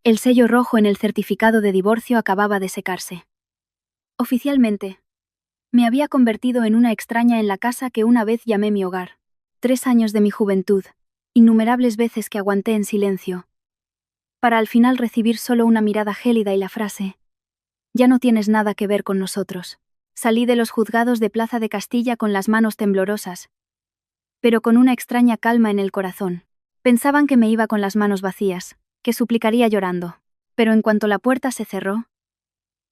El sello rojo en el certificado de divorcio acababa de secarse. Oficialmente, me había convertido en una extraña en la casa que una vez llamé mi hogar. 3 años de mi juventud, innumerables veces que aguanté en silencio, para al final recibir solo una mirada gélida y la frase: «Ya no tienes nada que ver con nosotros». Salí de los juzgados de Plaza de Castilla con las manos temblorosas, pero con una extraña calma en el corazón. Pensaban que me iba con las manos vacías, que suplicaría llorando. Pero en cuanto la puerta se cerró,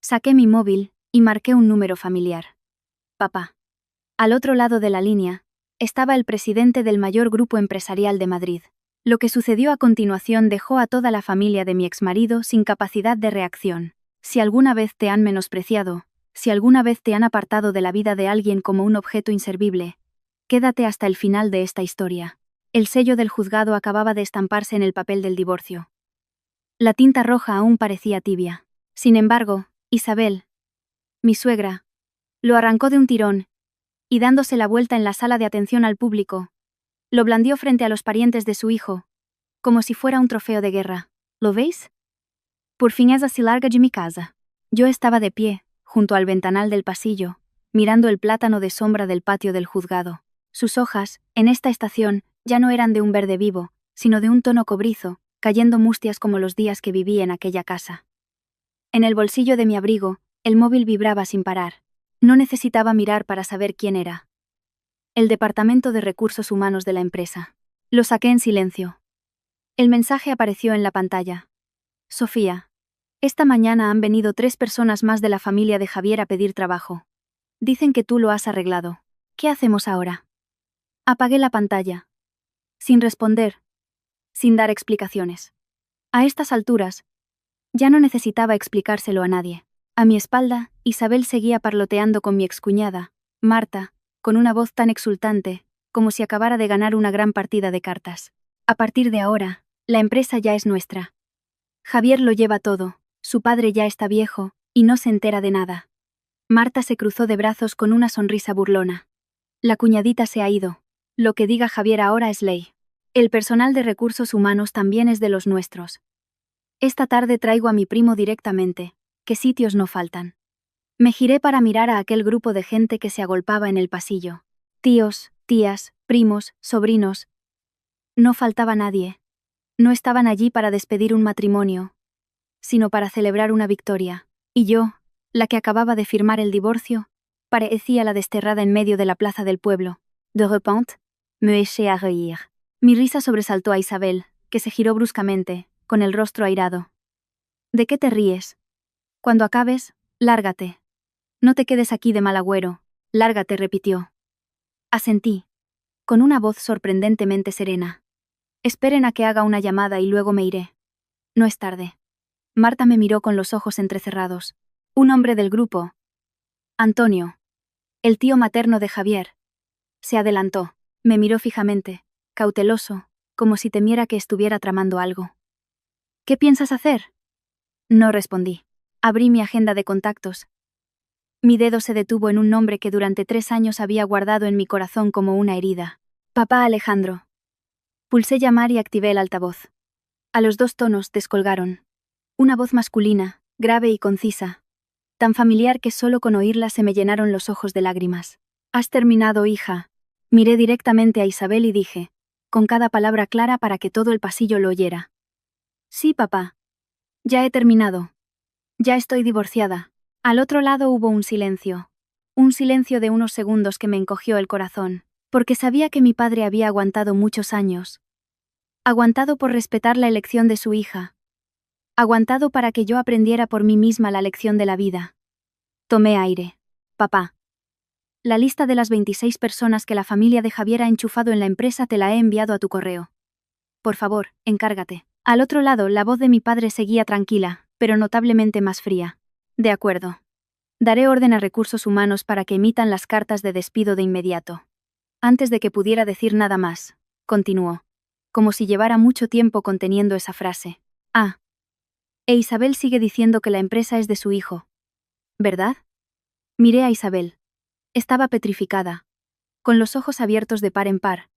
saqué mi móvil y marqué un número familiar. Papá. Al otro lado de la línea, estaba el presidente del mayor grupo empresarial de Madrid. Lo que sucedió a continuación dejó a toda la familia de mi exmarido sin capacidad de reacción. Si alguna vez te han menospreciado, si alguna vez te han apartado de la vida de alguien como un objeto inservible, quédate hasta el final de esta historia. El sello del juzgado acababa de estamparse en el papel del divorcio. La tinta roja aún parecía tibia. Sin embargo, Isabel, mi suegra, lo arrancó de un tirón, y dándose la vuelta en la sala de atención al público, lo blandió frente a los parientes de su hijo, como si fuera un trofeo de guerra. ¿Lo veis? Por fin ella se larga de mi casa. Yo estaba de pie, junto al ventanal del pasillo, mirando el plátano de sombra del patio del juzgado. Sus hojas, en esta estación, ya no eran de un verde vivo, sino de un tono cobrizo, cayendo mustias como los días que viví en aquella casa. En el bolsillo de mi abrigo, el móvil vibraba sin parar. No necesitaba mirar para saber quién era. El Departamento de Recursos Humanos de la empresa. Lo saqué en silencio. El mensaje apareció en la pantalla. Sofía. Esta mañana han venido 3 personas más de la familia de Javier a pedir trabajo. Dicen que tú lo has arreglado. ¿Qué hacemos ahora? Apagué la pantalla. Sin responder. Sin dar explicaciones. A estas alturas, ya no necesitaba explicárselo a nadie. A mi espalda, Isabel seguía parloteando con mi excuñada, Marta, con una voz tan exultante, como si acabara de ganar una gran partida de cartas. A partir de ahora, la empresa ya es nuestra. Javier lo lleva todo, su padre ya está viejo, y no se entera de nada. Marta se cruzó de brazos con una sonrisa burlona. La cuñadita se ha ido. Lo que diga Javier ahora es ley. El personal de recursos humanos también es de los nuestros. Esta tarde traigo a mi primo directamente, que sitios no faltan. Me giré para mirar a aquel grupo de gente que se agolpaba en el pasillo. Tíos, tías, primos, sobrinos. No faltaba nadie. No estaban allí para despedir un matrimonio, sino para celebrar una victoria. Y yo, la que acababa de firmar el divorcio, parecía la desterrada en medio de la plaza del pueblo. De repente, me eché a reír. Mi risa sobresaltó a Isabel, que se giró bruscamente, con el rostro airado. ¿De qué te ríes? Cuando acabes, lárgate. No te quedes aquí de mal agüero. Lárgate, repitió. Asentí, con una voz sorprendentemente serena. Esperen a que haga una llamada y luego me iré. No es tarde. Marta me miró con los ojos entrecerrados. Un hombre del grupo, Antonio, el tío materno de Javier, se adelantó. Me miró fijamente, cauteloso, como si temiera que estuviera tramando algo. ¿Qué piensas hacer? No respondí. Abrí mi agenda de contactos. Mi dedo se detuvo en un nombre que durante 3 años había guardado en mi corazón como una herida. Papá Alejandro. Pulsé llamar y activé el altavoz. A los 2 tonos descolgaron. Una voz masculina, grave y concisa, tan familiar que solo con oírla se me llenaron los ojos de lágrimas. «Has terminado, hija». Miré directamente a Isabel y dije, con cada palabra clara para que todo el pasillo lo oyera. «Sí, papá. Ya he terminado. Ya estoy divorciada». Al otro lado hubo un silencio de unos segundos que me encogió el corazón, porque sabía que mi padre había aguantado muchos años. Aguantado por respetar la elección de su hija. Aguantado para que yo aprendiera por mí misma la lección de la vida. Tomé aire. Papá. La lista de las 26 personas que la familia de Javier ha enchufado en la empresa te la he enviado a tu correo. Por favor, encárgate. Al otro lado, la voz de mi padre seguía tranquila, pero notablemente más fría. De acuerdo. Daré orden a recursos humanos para que emitan las cartas de despido de inmediato. Antes de que pudiera decir nada más, continuó, como si llevara mucho tiempo conteniendo esa frase. Ah. E Isabel sigue diciendo que la empresa es de su hijo. ¿Verdad? Miré a Isabel. Estaba petrificada, con los ojos abiertos de par en par,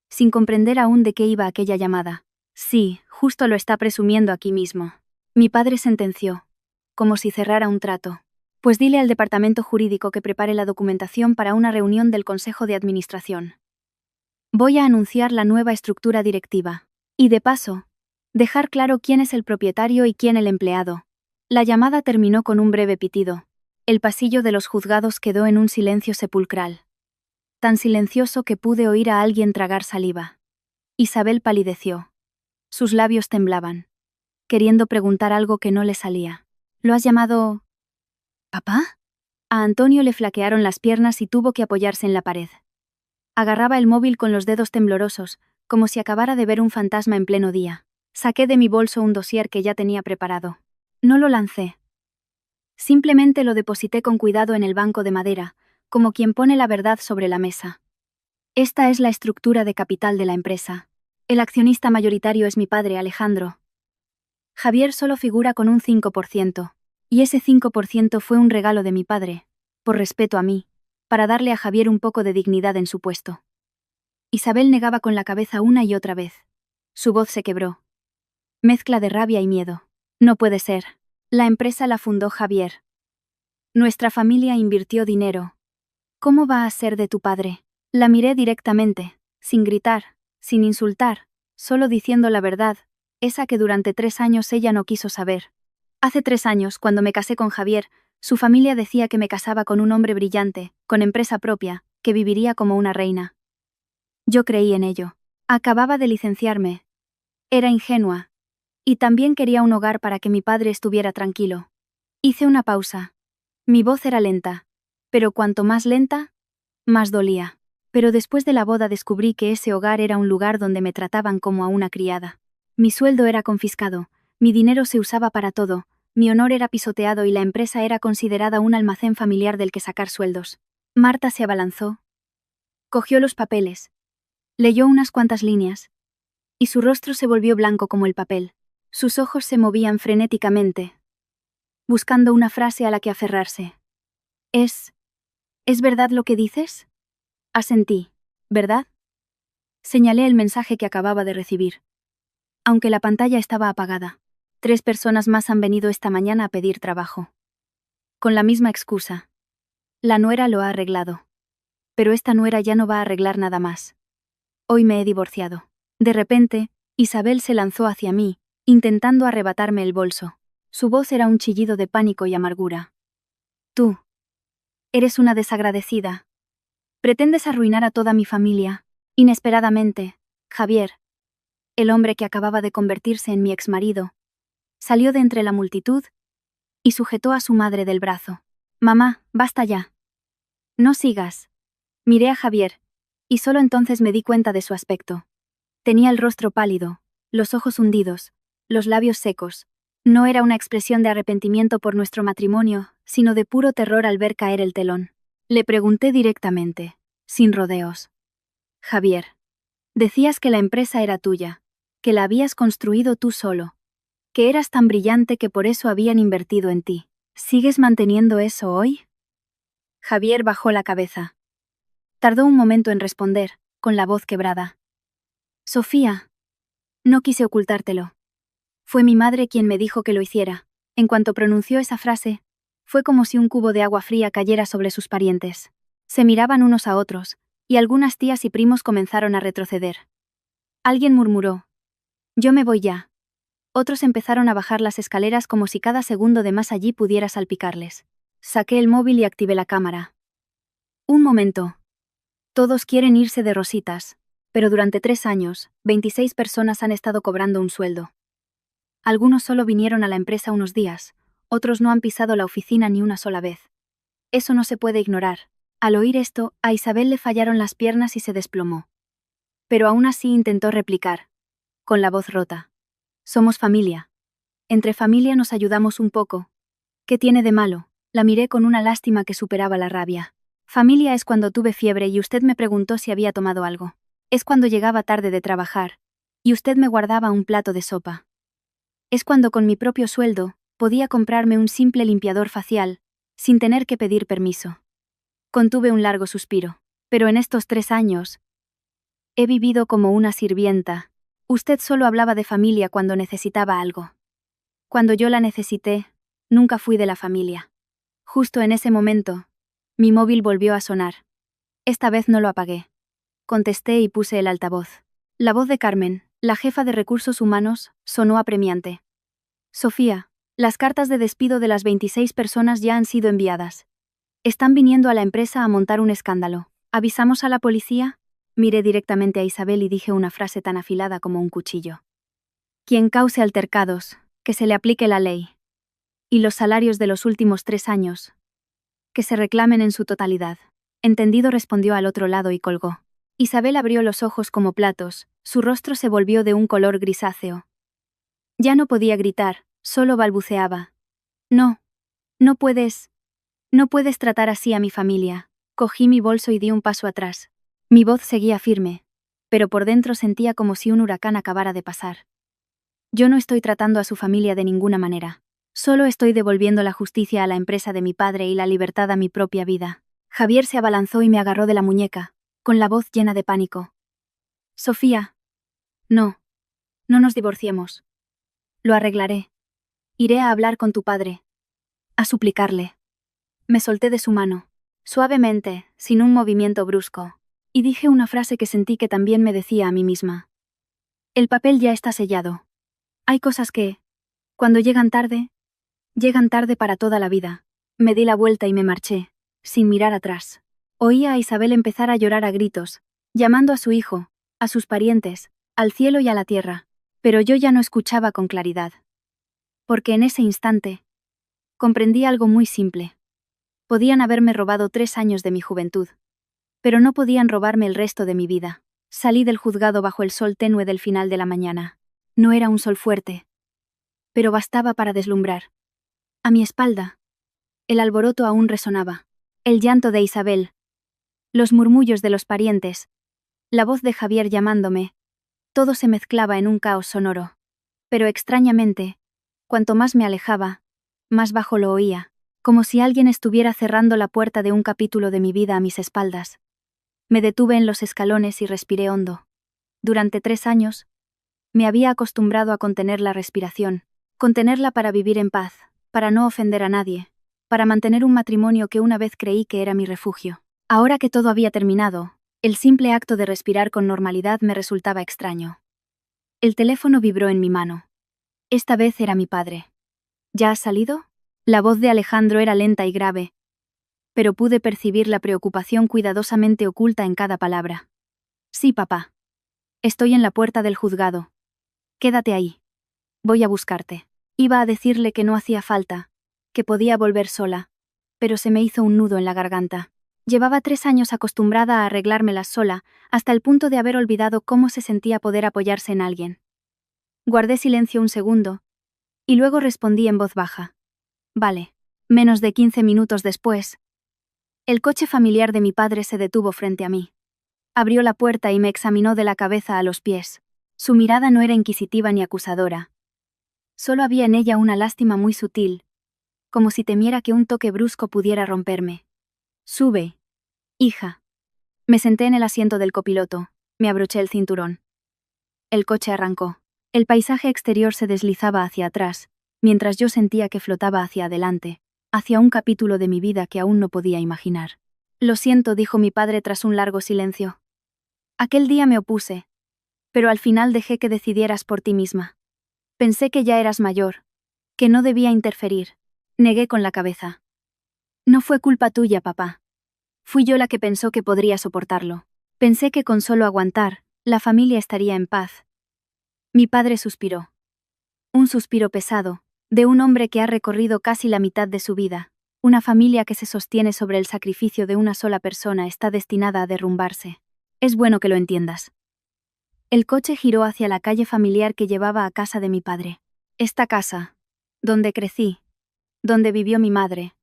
sin comprender aún de qué iba aquella llamada. Sí, justo lo está presumiendo aquí mismo. Mi padre sentenció, como si cerrara un trato. Pues dile al departamento jurídico que prepare la documentación para una reunión del Consejo de Administración. Voy a anunciar la nueva estructura directiva. Y de paso, dejar claro quién es el propietario y quién el empleado. La llamada terminó con un breve pitido. El pasillo de los juzgados quedó en un silencio sepulcral. Tan silencioso que pude oír a alguien tragar saliva. Isabel palideció. Sus labios temblaban, queriendo preguntar algo que no le salía. ¿Lo has llamado... ¿Papá? A Antonio le flaquearon las piernas y tuvo que apoyarse en la pared. Agarraba el móvil con los dedos temblorosos, como si acabara de ver un fantasma en pleno día. Saqué de mi bolso un dossier que ya tenía preparado. No lo lancé. Simplemente lo deposité con cuidado en el banco de madera, como quien pone la verdad sobre la mesa. Esta es la estructura de capital de la empresa. El accionista mayoritario es mi padre, Alejandro. Javier solo figura con un 5%, y ese 5% fue un regalo de mi padre, por respeto a mí, para darle a Javier un poco de dignidad en su puesto. Isabel negaba con la cabeza una y otra vez. Su voz se quebró. Mezcla de rabia y miedo. No puede ser. La empresa la fundó Javier. Nuestra familia invirtió dinero. ¿Cómo va a ser de tu padre? La miré directamente, sin gritar, sin insultar, solo diciendo la verdad, esa que durante 3 años ella no quiso saber. Hace 3 años, cuando me casé con Javier, su familia decía que me casaba con un hombre brillante, con empresa propia, que viviría como una reina. Yo creí en ello. Acababa de licenciarme. Era ingenua. Y también quería un hogar para que mi padre estuviera tranquilo. Hice una pausa. Mi voz era lenta. Pero cuanto más lenta, más dolía. Pero después de la boda descubrí que ese hogar era un lugar donde me trataban como a una criada. Mi sueldo era confiscado, mi dinero se usaba para todo, mi honor era pisoteado y la empresa era considerada un almacén familiar del que sacar sueldos. Marta se abalanzó. Cogió los papeles. Leyó unas cuantas líneas. Y su rostro se volvió blanco como el papel. Sus ojos se movían frenéticamente, buscando una frase a la que aferrarse. ¿Es verdad lo que dices? Asentí, ¿verdad? Señalé el mensaje que acababa de recibir. Aunque la pantalla estaba apagada. 3 personas más han venido esta mañana a pedir trabajo. Con la misma excusa. La nuera lo ha arreglado. Pero esta nuera ya no va a arreglar nada más. Hoy me he divorciado. De repente, Isabel se lanzó hacia mí, intentando arrebatarme el bolso. Su voz era un chillido de pánico y amargura. Tú. Eres una desagradecida. Pretendes arruinar a toda mi familia. Inesperadamente, Javier, el hombre que acababa de convertirse en mi exmarido, salió de entre la multitud y sujetó a su madre del brazo. Mamá, basta ya. No sigas. Miré a Javier, y solo entonces me di cuenta de su aspecto. Tenía el rostro pálido, los ojos hundidos, los labios secos. No era una expresión de arrepentimiento por nuestro matrimonio, sino de puro terror al ver caer el telón. Le pregunté directamente, sin rodeos. Javier, decías que la empresa era tuya, que la habías construido tú solo, que eras tan brillante que por eso habían invertido en ti. ¿Sigues manteniendo eso hoy? Javier bajó la cabeza. Tardó un momento en responder, con la voz quebrada. Sofía, no quise ocultártelo. Fue mi madre quien me dijo que lo hiciera. En cuanto pronunció esa frase, fue como si un cubo de agua fría cayera sobre sus parientes. Se miraban unos a otros, y algunas tías y primos comenzaron a retroceder. Alguien murmuró: «Yo me voy ya». Otros empezaron a bajar las escaleras como si cada segundo de más allí pudiera salpicarles. Saqué el móvil y activé la cámara. Un momento. Todos quieren irse de rositas, pero durante 3 años, 26 personas han estado cobrando un sueldo. Algunos solo vinieron a la empresa unos días, otros no han pisado la oficina ni una sola vez. Eso no se puede ignorar. Al oír esto, a Isabel le fallaron las piernas y se desplomó. Pero aún así intentó replicar, con la voz rota. Somos familia. Entre familia nos ayudamos un poco. ¿Qué tiene de malo? La miré con una lástima que superaba la rabia. Familia es cuando tuve fiebre y usted me preguntó si había tomado algo. Es cuando llegaba tarde de trabajar, y usted me guardaba un plato de sopa. Es cuando con mi propio sueldo, podía comprarme un simple limpiador facial, sin tener que pedir permiso. Contuve un largo suspiro. Pero en estos 3 años, he vivido como una sirvienta. Usted solo hablaba de familia cuando necesitaba algo. Cuando yo la necesité, nunca fui de la familia. Justo en ese momento, mi móvil volvió a sonar. Esta vez no lo apagué. Contesté y puse el altavoz. La voz de Carmen, la jefa de recursos humanos, sonó apremiante. Sofía, las cartas de despido de las 26 personas ya han sido enviadas. Están viniendo a la empresa a montar un escándalo. ¿Avisamos a la policía? Miré directamente a Isabel y dije una frase tan afilada como un cuchillo. Quien cause altercados, que se le aplique la ley. Y los salarios de los últimos 3 años, que se reclamen en su totalidad. Entendido, respondió al otro lado y colgó. Isabel abrió los ojos como platos, su rostro se volvió de un color grisáceo. Ya no podía gritar, solo balbuceaba. No, no puedes tratar así a mi familia. Cogí mi bolso y di un paso atrás. Mi voz seguía firme, pero por dentro sentía como si un huracán acabara de pasar. Yo no estoy tratando a su familia de ninguna manera. Solo estoy devolviendo la justicia a la empresa de mi padre y la libertad a mi propia vida. Javier se abalanzó y me agarró de la muñeca, con la voz llena de pánico. Sofía. No nos divorciemos. Lo arreglaré. Iré a hablar con tu padre. A suplicarle. Me solté de su mano, suavemente, sin un movimiento brusco, y dije una frase que sentí que también me decía a mí misma. El papel ya está sellado. Hay cosas que, cuando llegan tarde para toda la vida. Me di la vuelta y me marché, sin mirar atrás. Oía a Isabel empezar a llorar a gritos, llamando a su hijo, a sus parientes, al cielo y a la tierra, pero yo ya no escuchaba con claridad. Porque en ese instante, comprendí algo muy simple. Podían haberme robado 3 años de mi juventud, pero no podían robarme el resto de mi vida. Salí del juzgado bajo el sol tenue del final de la mañana. No era un sol fuerte, pero bastaba para deslumbrar. A mi espalda, el alboroto aún resonaba, el llanto de Isabel, los murmullos de los parientes, la voz de Javier llamándome, todo se mezclaba en un caos sonoro. Pero extrañamente, cuanto más me alejaba, más bajo lo oía, como si alguien estuviera cerrando la puerta de un capítulo de mi vida a mis espaldas. Me detuve en los escalones y respiré hondo. Durante 3 años, me había acostumbrado a contener la respiración, contenerla para vivir en paz, para no ofender a nadie, para mantener un matrimonio que una vez creí que era mi refugio. Ahora que todo había terminado, el simple acto de respirar con normalidad me resultaba extraño. El teléfono vibró en mi mano. Esta vez era mi padre. ¿Ya has salido? La voz de Alejandro era lenta y grave, pero pude percibir la preocupación cuidadosamente oculta en cada palabra. Sí, papá. Estoy en la puerta del juzgado. Quédate ahí. Voy a buscarte. Iba a decirle que no hacía falta, que podía volver sola, pero se me hizo un nudo en la garganta. Llevaba 3 años acostumbrada a arreglármelas sola, hasta el punto de haber olvidado cómo se sentía poder apoyarse en alguien. Guardé silencio un segundo, y luego respondí en voz baja. Vale. Menos de 15 minutos después, el coche familiar de mi padre se detuvo frente a mí. Abrió la puerta y me examinó de la cabeza a los pies. Su mirada no era inquisitiva ni acusadora. Solo había en ella una lástima muy sutil, como si temiera que un toque brusco pudiera romperme. Sube, hija. Me senté en el asiento del copiloto, me abroché el cinturón. El coche arrancó. El paisaje exterior se deslizaba hacia atrás, mientras yo sentía que flotaba hacia adelante, hacia un capítulo de mi vida que aún no podía imaginar. Lo siento, dijo mi padre tras un largo silencio. Aquel día me opuse, pero al final dejé que decidieras por ti misma. Pensé que ya eras mayor, que no debía interferir. Negué con la cabeza. No fue culpa tuya, papá. Fui yo la que pensó que podría soportarlo. Pensé que con solo aguantar, la familia estaría en paz. Mi padre suspiró. Un suspiro pesado, de un hombre que ha recorrido casi la mitad de su vida. Una familia que se sostiene sobre el sacrificio de una sola persona está destinada a derrumbarse. Es bueno que lo entiendas. El coche giró hacia la calle familiar que llevaba a casa de mi padre. Esta casa, donde crecí, donde vivió mi madre,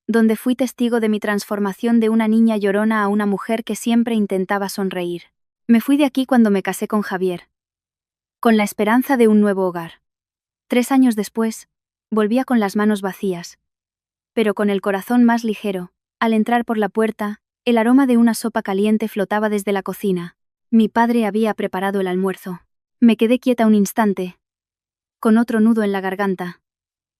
donde fui testigo de mi transformación de una niña llorona a una mujer que siempre intentaba sonreír. Me fui de aquí cuando me casé con Javier, con la esperanza de un nuevo hogar. 3 años después, volvía con las manos vacías, pero con el corazón más ligero. Al entrar por la puerta, el aroma de una sopa caliente flotaba desde la cocina. Mi padre había preparado el almuerzo. Me quedé quieta un instante, con otro nudo en la garganta.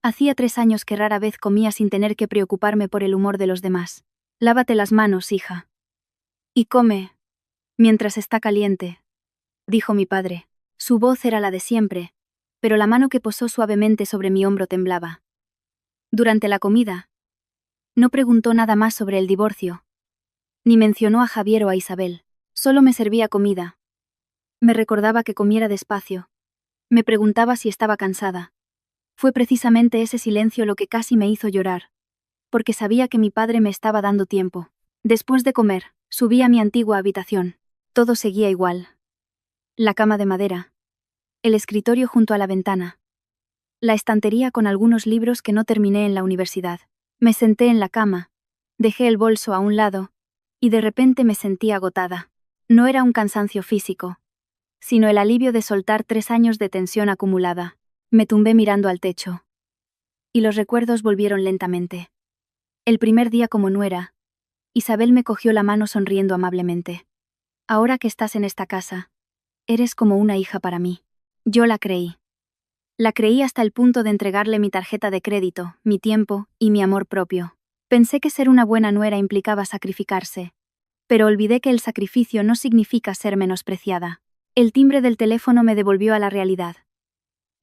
Hacía 3 años que rara vez comía sin tener que preocuparme por el humor de los demás. Lávate las manos, hija. Y come, mientras está caliente, dijo mi padre. Su voz era la de siempre, pero la mano que posó suavemente sobre mi hombro temblaba. Durante la comida, no preguntó nada más sobre el divorcio, ni mencionó a Javier o a Isabel. Solo me servía comida. Me recordaba que comiera despacio. Me preguntaba si estaba cansada. Fue precisamente ese silencio lo que casi me hizo llorar, porque sabía que mi padre me estaba dando tiempo. Después de comer, subí a mi antigua habitación. Todo seguía igual. La cama de madera. El escritorio junto a la ventana. La estantería con algunos libros que no terminé en la universidad. Me senté en la cama, dejé el bolso a un lado, y de repente me sentí agotada. No era un cansancio físico, sino el alivio de soltar 3 años de tensión acumulada. Me tumbé mirando al techo. Y los recuerdos volvieron lentamente. El primer día como nuera, Isabel me cogió la mano sonriendo amablemente. Ahora que estás en esta casa, eres como una hija para mí. Yo la creí. La creí hasta el punto de entregarle mi tarjeta de crédito, mi tiempo y mi amor propio. Pensé que ser una buena nuera implicaba sacrificarse, pero olvidé que el sacrificio no significa ser menospreciada. El timbre del teléfono me devolvió a la realidad.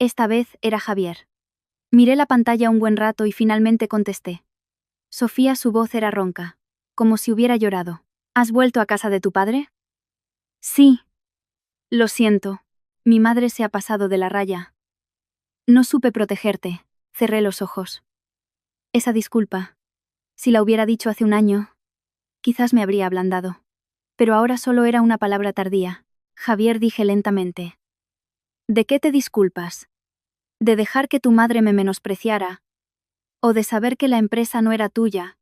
Esta vez era Javier. Miré la pantalla un buen rato y finalmente contesté. Sofía, su voz era ronca, como si hubiera llorado. ¿Has vuelto a casa de tu padre? Sí. Lo siento. Mi madre se ha pasado de la raya. No supe protegerte. Cerré los ojos. Esa disculpa, si la hubiera dicho hace un año, quizás me habría ablandado. Pero ahora solo era una palabra tardía. Javier, dije lentamente. ¿De qué te disculpas? ¿De dejar que tu madre me menospreciara? ¿O de saber que la empresa no era tuya,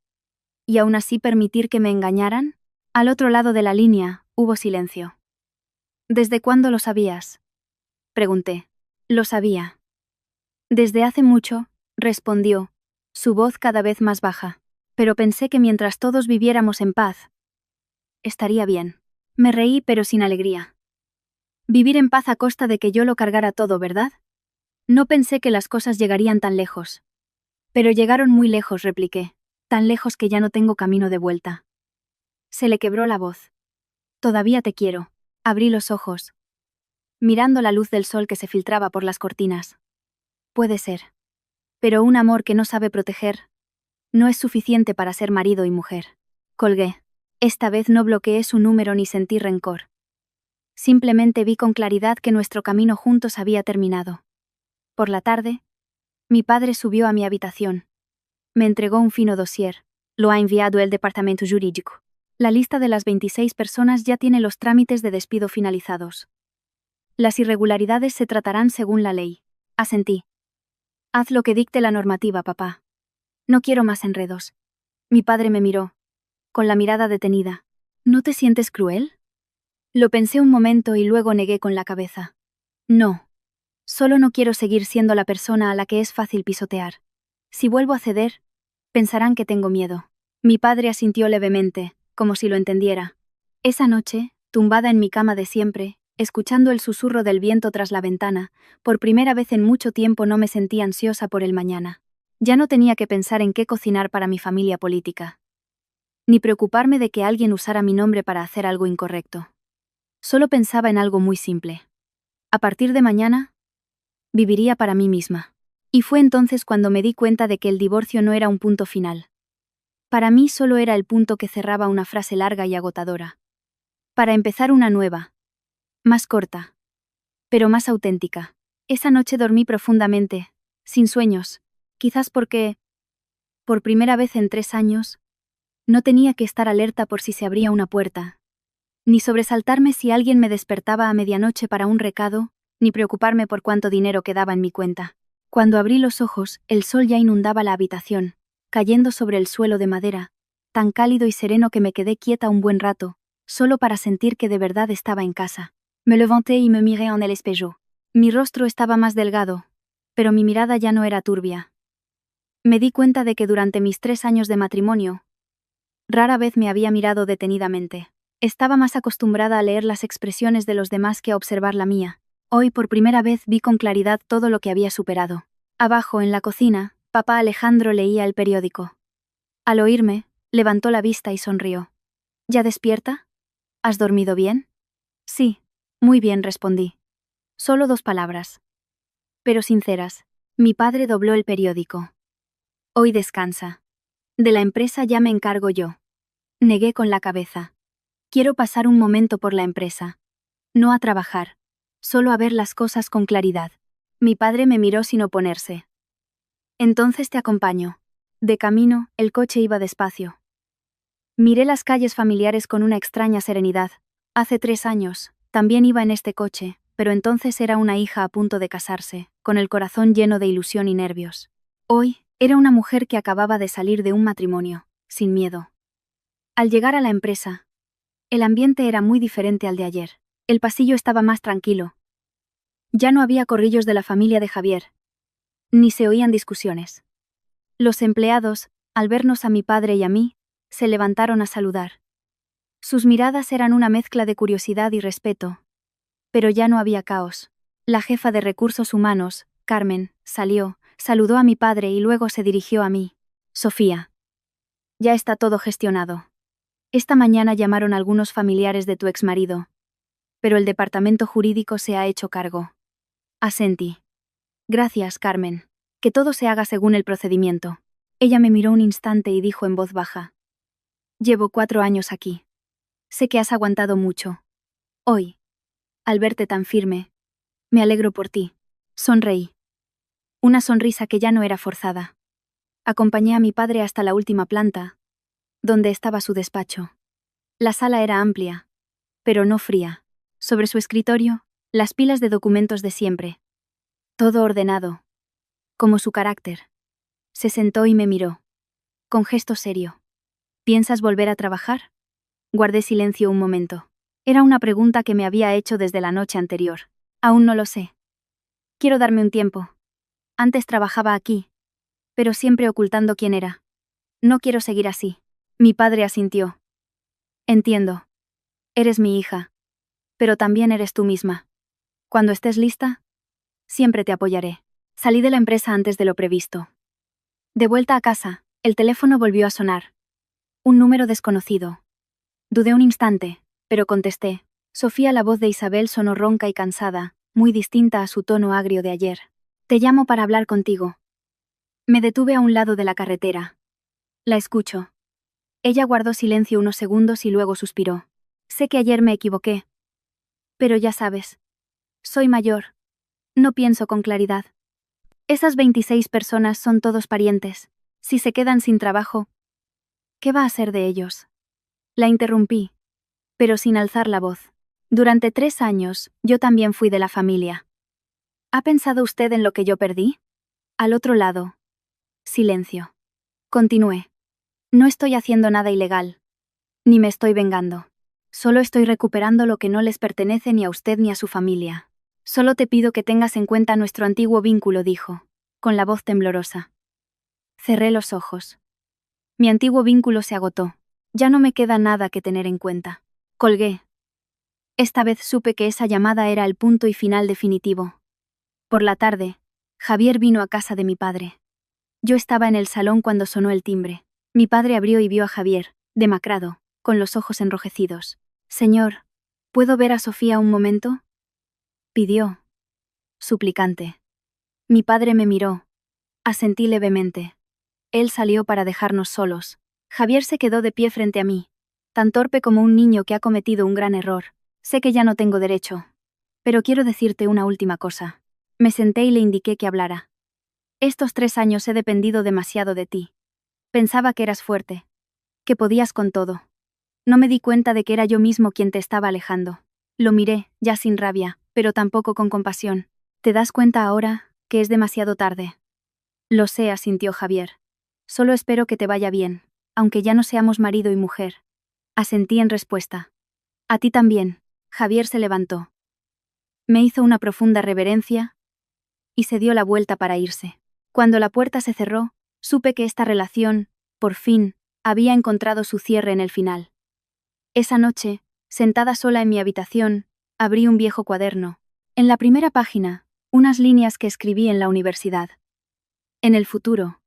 y aún así permitir que me engañaran? Al otro lado de la línea, hubo silencio. ¿Desde cuándo lo sabías? Pregunté. Lo sabía. Desde hace mucho, respondió, su voz cada vez más baja. Pero pensé que mientras todos viviéramos en paz, estaría bien. Me reí pero sin alegría. Vivir en paz a costa de que yo lo cargara todo, ¿verdad? No pensé que las cosas llegarían tan lejos. Pero llegaron muy lejos, repliqué. Tan lejos que ya no tengo camino de vuelta. Se le quebró la voz. Todavía te quiero. Abrí los ojos, mirando la luz del sol que se filtraba por las cortinas. Puede ser. Pero un amor que no sabe proteger no es suficiente para ser marido y mujer. Colgué. Esta vez no bloqueé su número ni sentí rencor. Simplemente vi con claridad que nuestro camino juntos había terminado. Por la tarde, mi padre subió a mi habitación. Me entregó un fino dossier. Lo ha enviado el departamento jurídico. La lista de las 26 personas ya tiene los trámites de despido finalizados. Las irregularidades se tratarán según la ley. Asentí. Haz lo que dicte la normativa, papá. No quiero más enredos. Mi padre me miró, con la mirada detenida. ¿No te sientes cruel? Lo pensé un momento y luego negué con la cabeza. No. Solo no quiero seguir siendo la persona a la que es fácil pisotear. Si vuelvo a ceder, pensarán que tengo miedo. Mi padre asintió levemente, como si lo entendiera. Esa noche, tumbada en mi cama de siempre, escuchando el susurro del viento tras la ventana, por primera vez en mucho tiempo no me sentí ansiosa por el mañana. Ya no tenía que pensar en qué cocinar para mi familia política, ni preocuparme de que alguien usara mi nombre para hacer algo incorrecto. Solo pensaba en algo muy simple. A partir de mañana, viviría para mí misma. Y fue entonces cuando me di cuenta de que el divorcio no era un punto final. Para mí solo era el punto que cerraba una frase larga y agotadora. Para empezar una nueva. Más corta. Pero más auténtica. Esa noche dormí profundamente, sin sueños, quizás porque, por primera vez en 3 años, no tenía que estar alerta por si se abría una puerta, ni sobresaltarme si alguien me despertaba a medianoche para un recado, ni preocuparme por cuánto dinero quedaba en mi cuenta. Cuando abrí los ojos, el sol ya inundaba la habitación, cayendo sobre el suelo de madera, tan cálido y sereno que me quedé quieta un buen rato, solo para sentir que de verdad estaba en casa. Me levanté y me miré en el espejo. Mi rostro estaba más delgado, pero mi mirada ya no era turbia. Me di cuenta de que durante mis 3 años de matrimonio, rara vez me había mirado detenidamente. Estaba más acostumbrada a leer las expresiones de los demás que a observar la mía. Hoy por primera vez vi con claridad todo lo que había superado. Abajo, en la cocina, papá Alejandro leía el periódico. Al oírme, levantó la vista y sonrió. ¿Ya despierta? ¿Has dormido bien? Sí, muy bien, respondí. Solo 2 palabras. Pero sinceras. Mi padre dobló el periódico. Hoy descansa. De la empresa ya me encargo yo. Negué con la cabeza. Quiero pasar un momento por la empresa. No a trabajar. Solo a ver las cosas con claridad. Mi padre me miró sin oponerse. Entonces te acompaño. De camino, el coche iba despacio. Miré las calles familiares con una extraña serenidad. Hace 3 años, también iba en este coche, pero entonces era una hija a punto de casarse, con el corazón lleno de ilusión y nervios. Hoy, era una mujer que acababa de salir de un matrimonio, sin miedo. Al llegar a la empresa, el ambiente era muy diferente al de ayer. El pasillo estaba más tranquilo. Ya no había corrillos de la familia de Javier, ni se oían discusiones. Los empleados, al vernos a mi padre y a mí, se levantaron a saludar. Sus miradas eran una mezcla de curiosidad y respeto. Pero ya no había caos. La jefa de recursos humanos, Carmen, salió, saludó a mi padre y luego se dirigió a mí. Sofía. Ya está todo gestionado. Esta mañana llamaron algunos familiares de tu exmarido. Pero el departamento jurídico se ha hecho cargo. Asentí. Gracias, Carmen. Que todo se haga según el procedimiento. Ella me miró un instante y dijo en voz baja. Llevo 4 años aquí. Sé que has aguantado mucho. Hoy, al verte tan firme, me alegro por ti. Sonreí. Una sonrisa que ya no era forzada. Acompañé a mi padre hasta la última planta, donde estaba su despacho. La sala era amplia, pero no fría. Sobre su escritorio, las pilas de documentos de siempre. Todo ordenado, como su carácter. Se sentó y me miró, con gesto serio. ¿Piensas volver a trabajar? Guardé silencio un momento. Era una pregunta que me había hecho desde la noche anterior. Aún no lo sé. Quiero darme un tiempo. Antes trabajaba aquí, pero siempre ocultando quién era. No quiero seguir así. Mi padre asintió. Entiendo. Eres mi hija. Pero también eres tú misma. Cuando estés lista, siempre te apoyaré. Salí de la empresa antes de lo previsto. De vuelta a casa, el teléfono volvió a sonar. Un número desconocido. Dudé un instante, pero contesté. Sofía, la voz de Isabel sonó ronca y cansada, muy distinta a su tono agrio de ayer. Te llamo para hablar contigo. Me detuve a un lado de la carretera. La escucho. Ella guardó silencio unos segundos y luego suspiró. Sé que ayer me equivoqué. Pero ya sabes. Soy mayor. No pienso con claridad. Esas 26 personas son todos parientes. Si se quedan sin trabajo, ¿qué va a ser de ellos? La interrumpí, pero sin alzar la voz. Durante 3 años, yo también fui de la familia. ¿Ha pensado usted en lo que yo perdí? Al otro lado. Silencio. Continué. No estoy haciendo nada ilegal. Ni me estoy vengando. Solo estoy recuperando lo que no les pertenece ni a usted ni a su familia. Solo te pido que tengas en cuenta nuestro antiguo vínculo, dijo, con la voz temblorosa. Cerré los ojos. Mi antiguo vínculo se agotó. Ya no me queda nada que tener en cuenta. Colgué. Esta vez supe que esa llamada era el punto y final definitivo. Por la tarde, Javier vino a casa de mi padre. Yo estaba en el salón cuando sonó el timbre. Mi padre abrió y vio a Javier, demacrado, con los ojos enrojecidos. Señor, ¿puedo ver a Sofía un momento? Pidió. Suplicante. Mi padre me miró. Asentí levemente. Él salió para dejarnos solos. Javier se quedó de pie frente a mí, tan torpe como un niño que ha cometido un gran error. Sé que ya no tengo derecho. Pero quiero decirte una última cosa. Me senté y le indiqué que hablara. Estos 3 años he dependido demasiado de ti. Pensaba que eras fuerte, que podías con todo. No me di cuenta de que era yo mismo quien te estaba alejando. Lo miré, ya sin rabia, pero tampoco con compasión. ¿Te das cuenta ahora que es demasiado tarde? Lo sé, asintió Javier. Solo espero que te vaya bien, aunque ya no seamos marido y mujer. Asentí en respuesta. A ti también. Javier se levantó. Me hizo una profunda reverencia y se dio la vuelta para irse. Cuando la puerta se cerró, supe que esta relación, por fin, había encontrado su cierre en el final. Esa noche, sentada sola en mi habitación, abrí un viejo cuaderno. En la primera página, unas líneas que escribí en la universidad. En el futuro,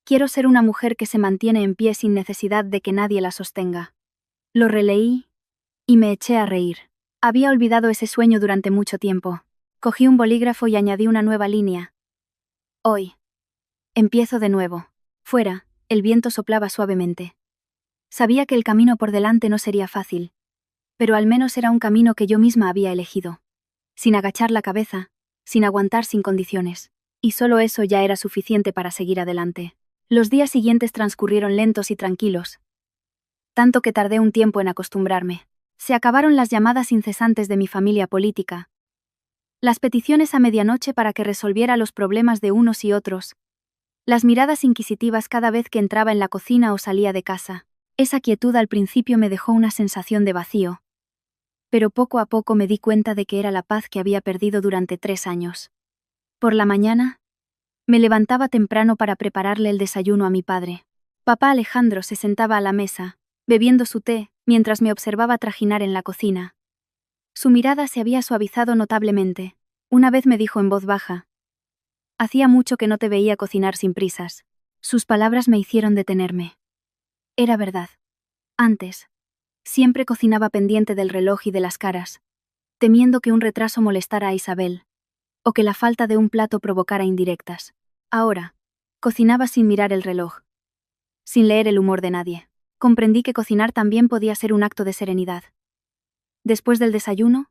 quiero ser una mujer que se mantiene en pie sin necesidad de que nadie la sostenga. Lo releí y me eché a reír. Había olvidado ese sueño durante mucho tiempo. Cogí un bolígrafo y añadí una nueva línea. Hoy. Empiezo de nuevo. Fuera, el viento soplaba suavemente. Sabía que el camino por delante no sería fácil, pero al menos era un camino que yo misma había elegido. Sin agachar la cabeza, sin aguantar sin condiciones. Y solo eso ya era suficiente para seguir adelante. Los días siguientes transcurrieron lentos y tranquilos, tanto que tardé un tiempo en acostumbrarme. Se acabaron las llamadas incesantes de mi familia política, las peticiones a medianoche para que resolviera los problemas de unos y otros, las miradas inquisitivas cada vez que entraba en la cocina o salía de casa. Esa quietud al principio me dejó una sensación de vacío, pero poco a poco me di cuenta de que era la paz que había perdido durante 3 años. Por la mañana, me levantaba temprano para prepararle el desayuno a mi padre. Papá Alejandro se sentaba a la mesa, bebiendo su té, mientras me observaba trajinar en la cocina. Su mirada se había suavizado notablemente. Una vez me dijo en voz baja: «Hacía mucho que no te veía cocinar sin prisas». Sus palabras me hicieron detenerme. Era verdad. Antes, siempre cocinaba pendiente del reloj y de las caras, temiendo que un retraso molestara a Isabel, o que la falta de un plato provocara indirectas. Ahora, cocinaba sin mirar el reloj, sin leer el humor de nadie. Comprendí que cocinar también podía ser un acto de serenidad. Después del desayuno,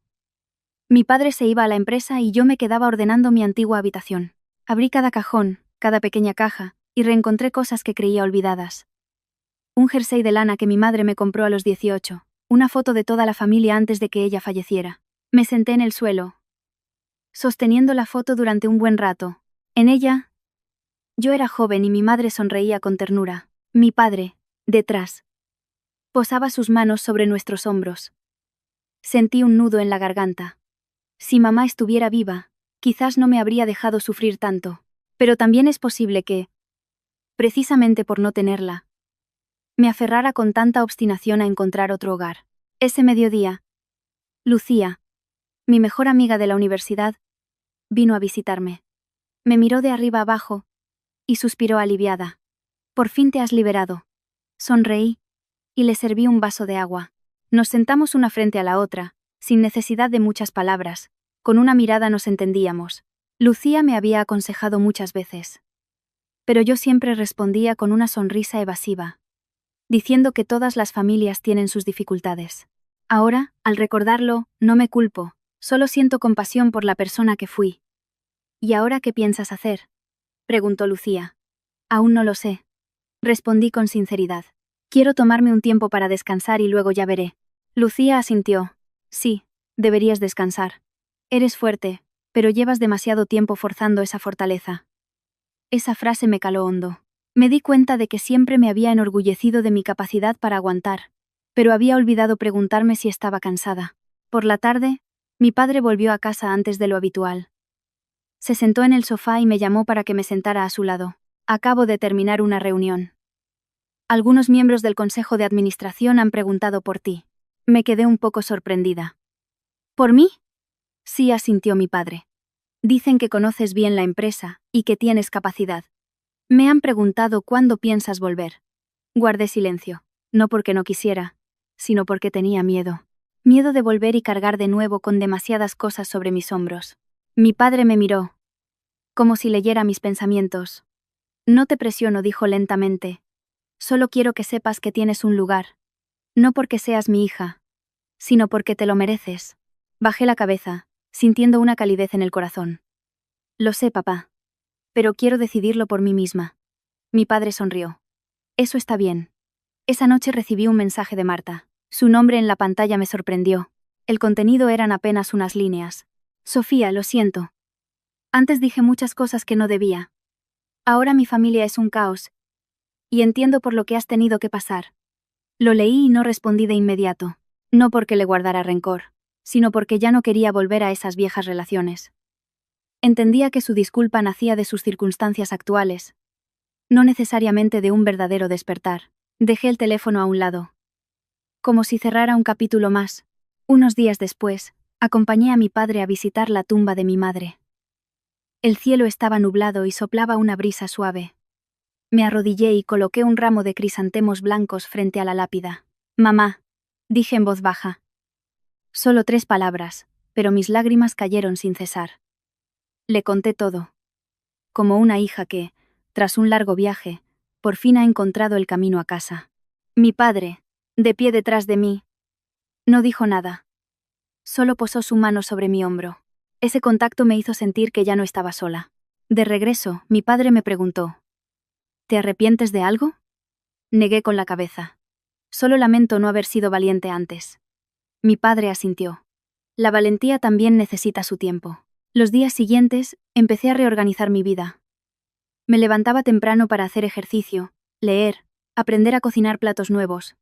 mi padre se iba a la empresa y yo me quedaba ordenando mi antigua habitación. Abrí cada cajón, cada pequeña caja, y reencontré cosas que creía olvidadas. Un jersey de lana que mi madre me compró a los 18, una foto de toda la familia antes de que ella falleciera. Me senté en el suelo, sosteniendo la foto durante un buen rato. En ella, yo era joven y mi madre sonreía con ternura. Mi padre, detrás, posaba sus manos sobre nuestros hombros. Sentí un nudo en la garganta. Si mamá estuviera viva, quizás no me habría dejado sufrir tanto, pero también es posible que, precisamente por no tenerla, me aferrara con tanta obstinación a encontrar otro hogar. Ese mediodía, Lucía, mi mejor amiga de la universidad, vino a visitarme. Me miró de arriba abajo y suspiró aliviada. «Por fin te has liberado». Sonreí y le serví un vaso de agua. Nos sentamos una frente a la otra, sin necesidad de muchas palabras. Con una mirada nos entendíamos. Lucía me había aconsejado muchas veces, pero yo siempre respondía con una sonrisa evasiva, diciendo que todas las familias tienen sus dificultades. Ahora, al recordarlo, no me culpo, solo siento compasión por la persona que fui. «¿Y ahora qué piensas hacer?», preguntó Lucía. «Aún no lo sé», respondí con sinceridad. «Quiero tomarme un tiempo para descansar y luego ya veré». Lucía asintió. «Sí, deberías descansar. Eres fuerte, pero llevas demasiado tiempo forzando esa fortaleza». Esa frase me caló hondo. Me di cuenta de que siempre me había enorgullecido de mi capacidad para aguantar, pero había olvidado preguntarme si estaba cansada. Por la tarde, mi padre volvió a casa antes de lo habitual. Se sentó en el sofá y me llamó para que me sentara a su lado. «Acabo de terminar una reunión. Algunos miembros del Consejo de Administración han preguntado por ti». Me quedé un poco sorprendida. «¿Por mí?». «Sí», asintió mi padre. «Dicen que conoces bien la empresa y que tienes capacidad. Me han preguntado cuándo piensas volver». Guardé silencio. No porque no quisiera, sino porque tenía miedo. Miedo de volver y cargar de nuevo con demasiadas cosas sobre mis hombros. Mi padre me miró, como si leyera mis pensamientos. «No te presiono», dijo lentamente. «Solo quiero que sepas que tienes un lugar. No porque seas mi hija, sino porque te lo mereces». Bajé la cabeza, sintiendo una calidez en el corazón. «Lo sé, papá. Pero quiero decidirlo por mí misma». Mi padre sonrió. «Eso está bien». Esa noche recibí un mensaje de Marta. Su nombre en la pantalla me sorprendió. El contenido eran apenas unas líneas. «Sofía, lo siento. Antes dije muchas cosas que no debía. Ahora mi familia es un caos, y entiendo por lo que has tenido que pasar». Lo leí y no respondí de inmediato. No porque le guardara rencor, sino porque ya no quería volver a esas viejas relaciones. Entendía que su disculpa nacía de sus circunstancias actuales, no necesariamente de un verdadero despertar. Dejé el teléfono a un lado, como si cerrara un capítulo más. Unos días después, acompañé a mi padre a visitar la tumba de mi madre. El cielo estaba nublado y soplaba una brisa suave. Me arrodillé y coloqué un ramo de crisantemos blancos frente a la lápida. Mamá, dije en voz baja. Solo 3 palabras, pero mis lágrimas cayeron sin cesar. Le conté todo. Como una hija que, tras un largo viaje, por fin ha encontrado el camino a casa. Mi padre, de pie detrás de mí, no dijo nada. Solo posó su mano sobre mi hombro. Ese contacto me hizo sentir que ya no estaba sola. De regreso, mi padre me preguntó: ¿te arrepientes de algo? Negué con la cabeza. Solo lamento no haber sido valiente antes. Mi padre asintió. La valentía también necesita su tiempo. Los días siguientes, empecé a reorganizar mi vida. Me levantaba temprano para hacer ejercicio, leer, aprender a cocinar platos nuevos.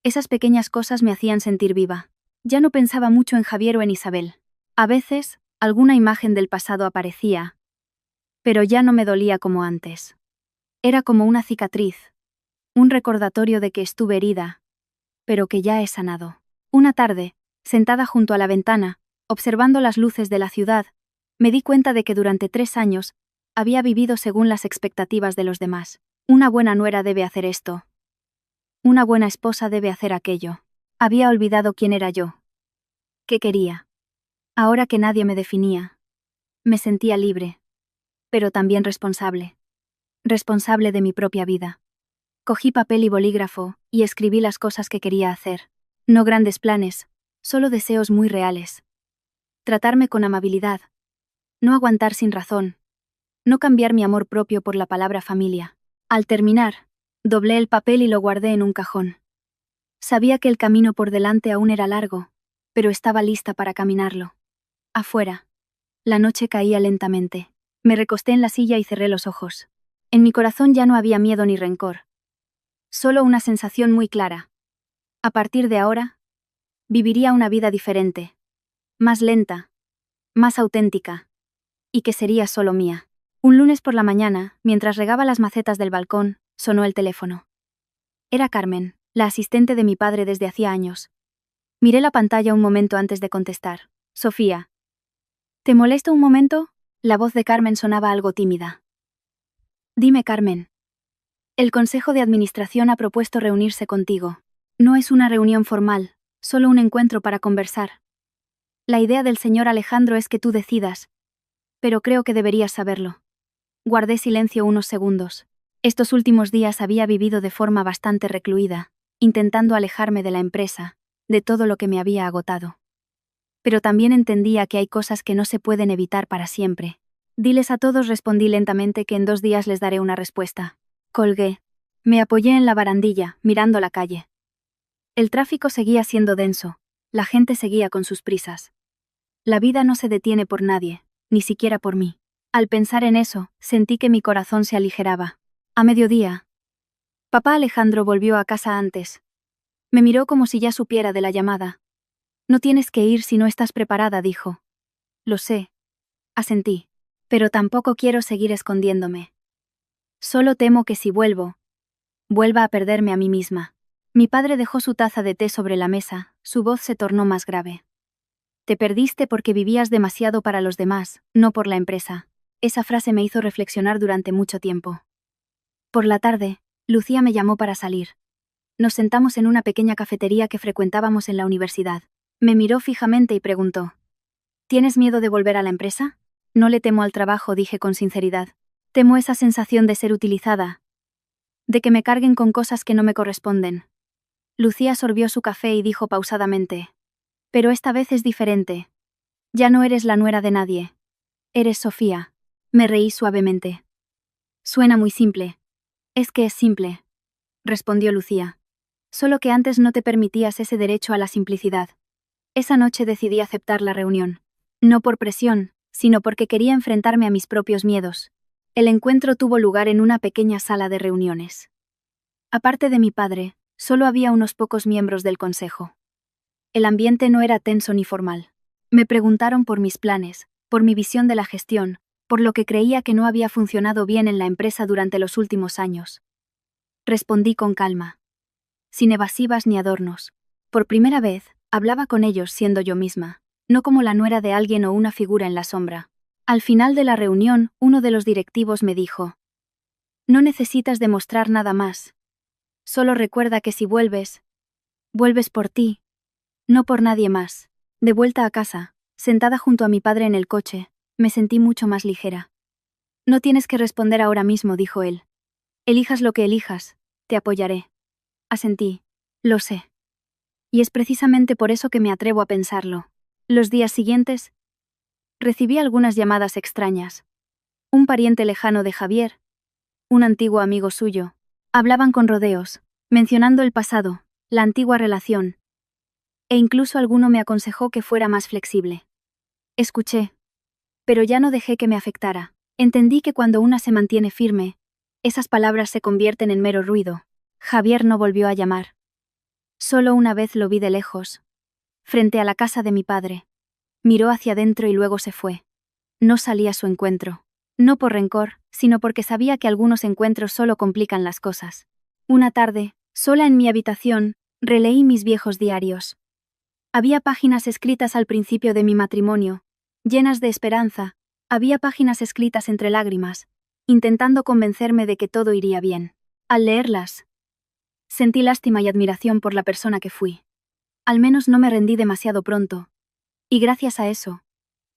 Esas pequeñas cosas me hacían sentir viva. Ya no pensaba mucho en Javier o en Isabel. A veces, alguna imagen del pasado aparecía, pero ya no me dolía como antes. Era como una cicatriz, un recordatorio de que estuve herida, pero que ya he sanado. Una tarde, sentada junto a la ventana, observando las luces de la ciudad, me di cuenta de que durante 3 años había vivido según las expectativas de los demás. Una buena nuera debe hacer esto. Una buena esposa debe hacer aquello. Había olvidado quién era yo. ¿Qué quería? Ahora que nadie me definía, me sentía libre, pero también responsable. Responsable de mi propia vida. Cogí papel y bolígrafo y escribí las cosas que quería hacer. No grandes planes, solo deseos muy reales. Tratarme con amabilidad. No aguantar sin razón. No cambiar mi amor propio por la palabra familia. Al terminar, doblé el papel y lo guardé en un cajón. Sabía que el camino por delante aún era largo, pero estaba lista para caminarlo. Afuera, la noche caía lentamente. Me recosté en la silla y cerré los ojos. En mi corazón ya no había miedo ni rencor. Solo una sensación muy clara. A partir de ahora, viviría una vida diferente. Más lenta. Más auténtica. Y que sería solo mía. Un lunes por la mañana, mientras regaba las macetas del balcón, sonó el teléfono. Era Carmen, la asistente de mi padre desde hacía años. Miré la pantalla un momento antes de contestar. Sofía. ¿Te molesto un momento? La voz de Carmen sonaba algo tímida. Dime, Carmen. El Consejo de Administración ha propuesto reunirse contigo. No es una reunión formal, solo un encuentro para conversar. La idea del señor Alejandro es que tú decidas, pero creo que deberías saberlo. Guardé silencio unos segundos. Estos últimos días había vivido de forma bastante recluida, intentando alejarme de la empresa, de todo lo que me había agotado. Pero también entendía que hay cosas que no se pueden evitar para siempre. Diles a todos, respondí lentamente, que en 2 días les daré una respuesta. Colgué. Me apoyé en la barandilla, mirando la calle. El tráfico seguía siendo denso, la gente seguía con sus prisas. La vida no se detiene por nadie, ni siquiera por mí. Al pensar en eso, sentí que mi corazón se aligeraba. A mediodía, papá Alejandro volvió a casa antes. Me miró como si ya supiera de la llamada. No tienes que ir si no estás preparada, dijo. Lo sé. Asentí. Pero tampoco quiero seguir escondiéndome. Solo temo que si vuelva a perderme a mí misma. Mi padre dejó su taza de té sobre la mesa, su voz se tornó más grave. Te perdiste porque vivías demasiado para los demás, no por la empresa. Esa frase me hizo reflexionar durante mucho tiempo. Por la tarde, Lucía me llamó para salir. Nos sentamos en una pequeña cafetería que frecuentábamos en la universidad. Me miró fijamente y preguntó: ¿tienes miedo de volver a la empresa? No le temo al trabajo, dije con sinceridad. Temo esa sensación de ser utilizada, de que me carguen con cosas que no me corresponden. Lucía sorbió su café y dijo pausadamente: pero esta vez es diferente. Ya no eres la nuera de nadie. Eres Sofía. Me reí suavemente. Suena muy simple. Es que es simple, respondió Lucía. Solo que antes no te permitías ese derecho a la simplicidad. Esa noche decidí aceptar la reunión. No por presión, sino porque quería enfrentarme a mis propios miedos. El encuentro tuvo lugar en una pequeña sala de reuniones. Aparte de mi padre, solo había unos pocos miembros del consejo. El ambiente no era tenso ni formal. Me preguntaron por mis planes, por mi visión de la gestión, por lo que creía que no había funcionado bien en la empresa durante los últimos años. Respondí con calma, sin evasivas ni adornos. Por primera vez, hablaba con ellos siendo yo misma, no como la nuera de alguien o una figura en la sombra. Al final de la reunión, uno de los directivos me dijo: no necesitas demostrar nada más. Solo recuerda que si vuelves, vuelves por ti, no por nadie más. De vuelta a casa, sentada junto a mi padre en el coche, me sentí mucho más ligera. No tienes que responder ahora mismo, dijo él. Elijas lo que elijas, te apoyaré. Asentí. Lo sé. Y es precisamente por eso que me atrevo a pensarlo. Los días siguientes, recibí algunas llamadas extrañas. Un pariente lejano de Javier, un antiguo amigo suyo, hablaban con rodeos, mencionando el pasado, la antigua relación. E incluso alguno me aconsejó que fuera más flexible. Escuché, pero ya no dejé que me afectara. Entendí que cuando una se mantiene firme, esas palabras se convierten en mero ruido. Javier no volvió a llamar. Solo una vez lo vi de lejos, frente a la casa de mi padre. Miró hacia adentro y luego se fue. No salí a su encuentro. No por rencor, sino porque sabía que algunos encuentros solo complican las cosas. Una tarde, sola en mi habitación, releí mis viejos diarios. Había páginas escritas al principio de mi matrimonio, llenas de esperanza. Había páginas escritas entre lágrimas, intentando convencerme de que todo iría bien. Al leerlas, sentí lástima y admiración por la persona que fui. Al menos no me rendí demasiado pronto. Y gracias a eso,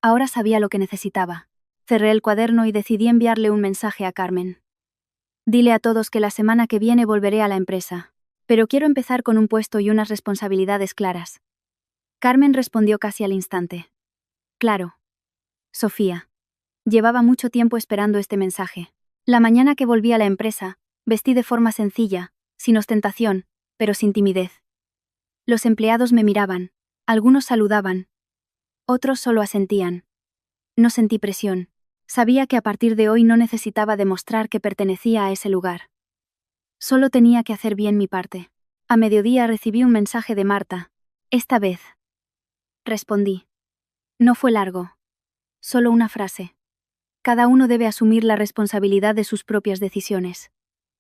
ahora sabía lo que necesitaba. Cerré el cuaderno y decidí enviarle un mensaje a Carmen. Dile a todos que la semana que viene volveré a la empresa, pero quiero empezar con un puesto y unas responsabilidades claras. Carmen respondió casi al instante. Claro. Sofía. Llevaba mucho tiempo esperando este mensaje. La mañana que volví a la empresa, vestí de forma sencilla, sin ostentación, pero sin timidez. Los empleados me miraban, algunos saludaban, otros solo asentían. No sentí presión. Sabía que a partir de hoy no necesitaba demostrar que pertenecía a ese lugar. Solo tenía que hacer bien mi parte. A mediodía recibí un mensaje de Marta. Esta vez. Respondí. No fue largo. Solo una frase. Cada uno debe asumir la responsabilidad de sus propias decisiones.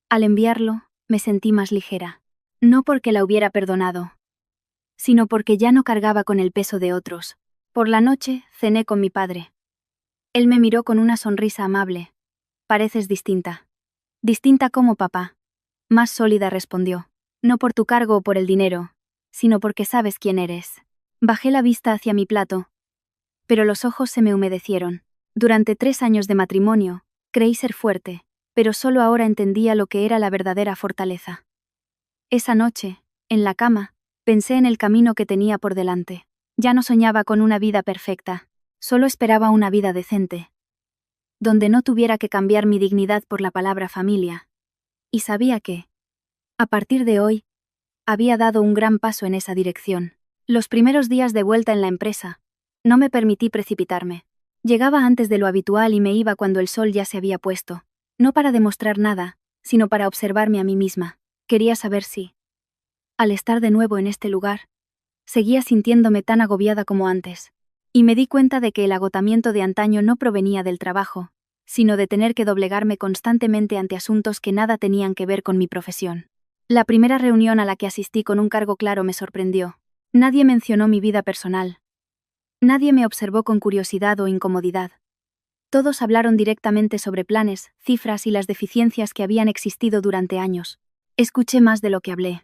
Al enviarlo, me sentí más ligera. No porque la hubiera perdonado, sino porque ya no cargaba con el peso de otros. Por la noche, cené con mi padre. Él me miró con una sonrisa amable. Pareces distinta. Distinta como papá. Más sólida, respondió. No por tu cargo o por el dinero, sino porque sabes quién eres. Bajé la vista hacia mi plato, pero los ojos se me humedecieron. Durante 3 años de matrimonio, creí ser fuerte, pero solo ahora entendía lo que era la verdadera fortaleza. Esa noche, en la cama, pensé en el camino que tenía por delante. Ya no soñaba con una vida perfecta, solo esperaba una vida decente, donde no tuviera que cambiar mi dignidad por la palabra familia. Y sabía que, a partir de hoy, había dado un gran paso en esa dirección. Los primeros días de vuelta en la empresa, no me permití precipitarme. Llegaba antes de lo habitual y me iba cuando el sol ya se había puesto, no para demostrar nada, sino para observarme a mí misma. Quería saber si, al estar de nuevo en este lugar, seguía sintiéndome tan agobiada como antes. Y me di cuenta de que el agotamiento de antaño no provenía del trabajo, sino de tener que doblegarme constantemente ante asuntos que nada tenían que ver con mi profesión. La primera reunión a la que asistí con un cargo claro me sorprendió. Nadie mencionó mi vida personal. Nadie me observó con curiosidad o incomodidad. Todos hablaron directamente sobre planes, cifras y las deficiencias que habían existido durante años. Escuché más de lo que hablé.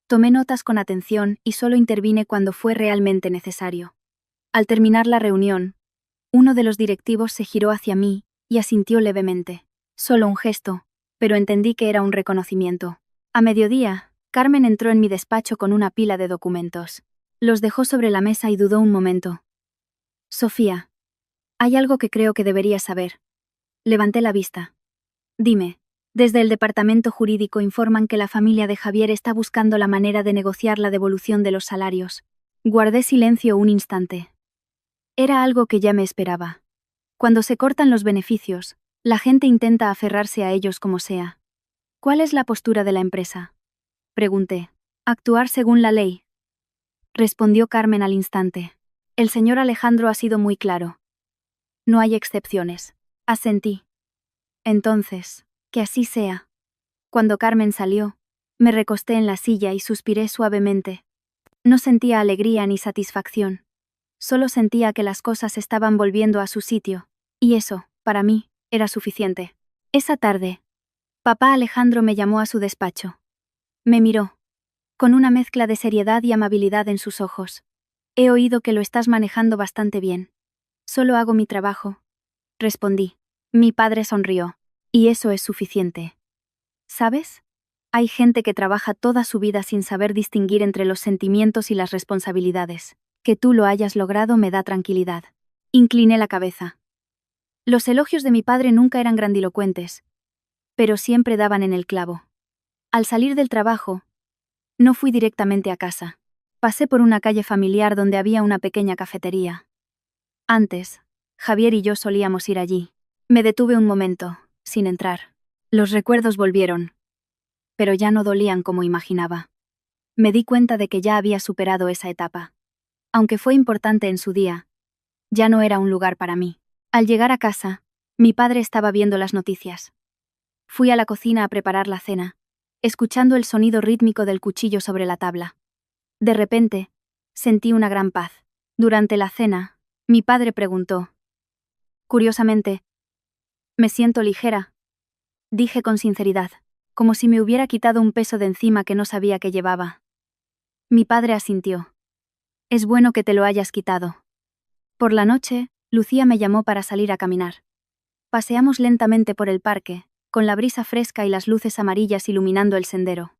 Tomé notas con atención y solo intervine cuando fue realmente necesario. Al terminar la reunión, uno de los directivos se giró hacia mí y asintió levemente. Solo un gesto, pero entendí que era un reconocimiento. A mediodía, Carmen entró en mi despacho con una pila de documentos. Los dejó sobre la mesa y dudó un momento. Sofía, hay algo que creo que deberías saber. Levanté la vista. Dime, desde el departamento jurídico informan que la familia de Javier está buscando la manera de negociar la devolución de los salarios. Guardé silencio un instante. Era algo que ya me esperaba. Cuando se cortan los beneficios, la gente intenta aferrarse a ellos como sea. ¿Cuál es la postura de la empresa? Pregunté. Actuar según la ley. Respondió Carmen al instante. El señor Alejandro ha sido muy claro. No hay excepciones. Asentí. Entonces, que así sea. Cuando Carmen salió, me recosté en la silla y suspiré suavemente. No sentía alegría ni satisfacción. Solo sentía que las cosas estaban volviendo a su sitio, Y eso, para mí, era suficiente. Esa tarde, papá Alejandro me llamó a su despacho. Me miró, con una mezcla de seriedad y amabilidad en sus ojos. He oído que lo estás manejando bastante bien. Solo hago mi trabajo, respondí. Mi padre sonrió. Y eso es suficiente. ¿Sabes? Hay gente que trabaja toda su vida sin saber distinguir entre los sentimientos y las responsabilidades. Que tú lo hayas logrado me da tranquilidad. Incliné la cabeza. Los elogios de mi padre nunca eran grandilocuentes, pero siempre daban en el clavo. Al salir del trabajo, no fui directamente a casa. Pasé por una calle familiar donde había una pequeña cafetería. Antes, Javier y yo solíamos ir allí. Me detuve un momento, sin entrar. Los recuerdos volvieron, pero ya no dolían como imaginaba. Me di cuenta de que ya había superado esa etapa. Aunque fue importante en su día, ya no era un lugar para mí. Al llegar a casa, mi padre estaba viendo las noticias. Fui a la cocina a preparar la cena, escuchando el sonido rítmico del cuchillo sobre la tabla. De repente, sentí una gran paz. Durante la cena, mi padre preguntó. Curiosamente, me siento ligera, dije con sinceridad, como si me hubiera quitado un peso de encima que no sabía que llevaba. Mi padre asintió. Es bueno que te lo hayas quitado. Por la noche, Lucía me llamó para salir a caminar. Paseamos lentamente por el parque, con la brisa fresca y las luces amarillas iluminando el sendero.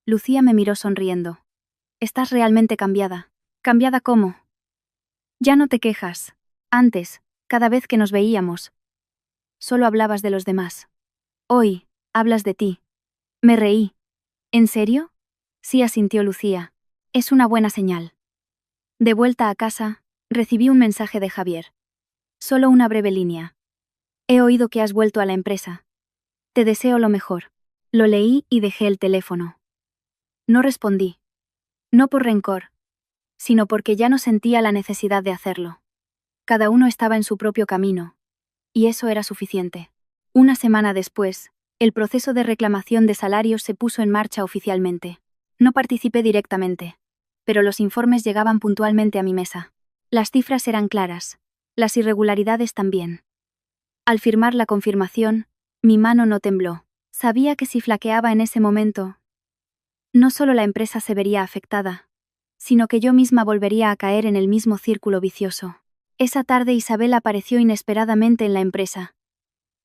Lucía me miró sonriendo. Estás realmente cambiada. ¿Cambiada cómo? Ya no te quejas. Antes, cada vez que nos veíamos, solo hablabas de los demás. Hoy, hablas de ti. Me reí. ¿En serio? Sí, asintió Lucía. Es una buena señal. De vuelta a casa, recibí un mensaje de Javier. Solo una breve línea. He oído que has vuelto a la empresa. Te deseo lo mejor. Lo leí y dejé el teléfono. No respondí. No por rencor, sino porque ya no sentía la necesidad de hacerlo. Cada uno estaba en su propio camino, y eso era suficiente. Una semana después, el proceso de reclamación de salarios se puso en marcha oficialmente. No participé directamente, pero los informes llegaban puntualmente a mi mesa. Las cifras eran claras, las irregularidades también. Al firmar la confirmación, mi mano no tembló. Sabía que si flaqueaba en ese momento, no solo la empresa se vería afectada, sino que yo misma volvería a caer en el mismo círculo vicioso. Esa tarde Isabel apareció inesperadamente en la empresa.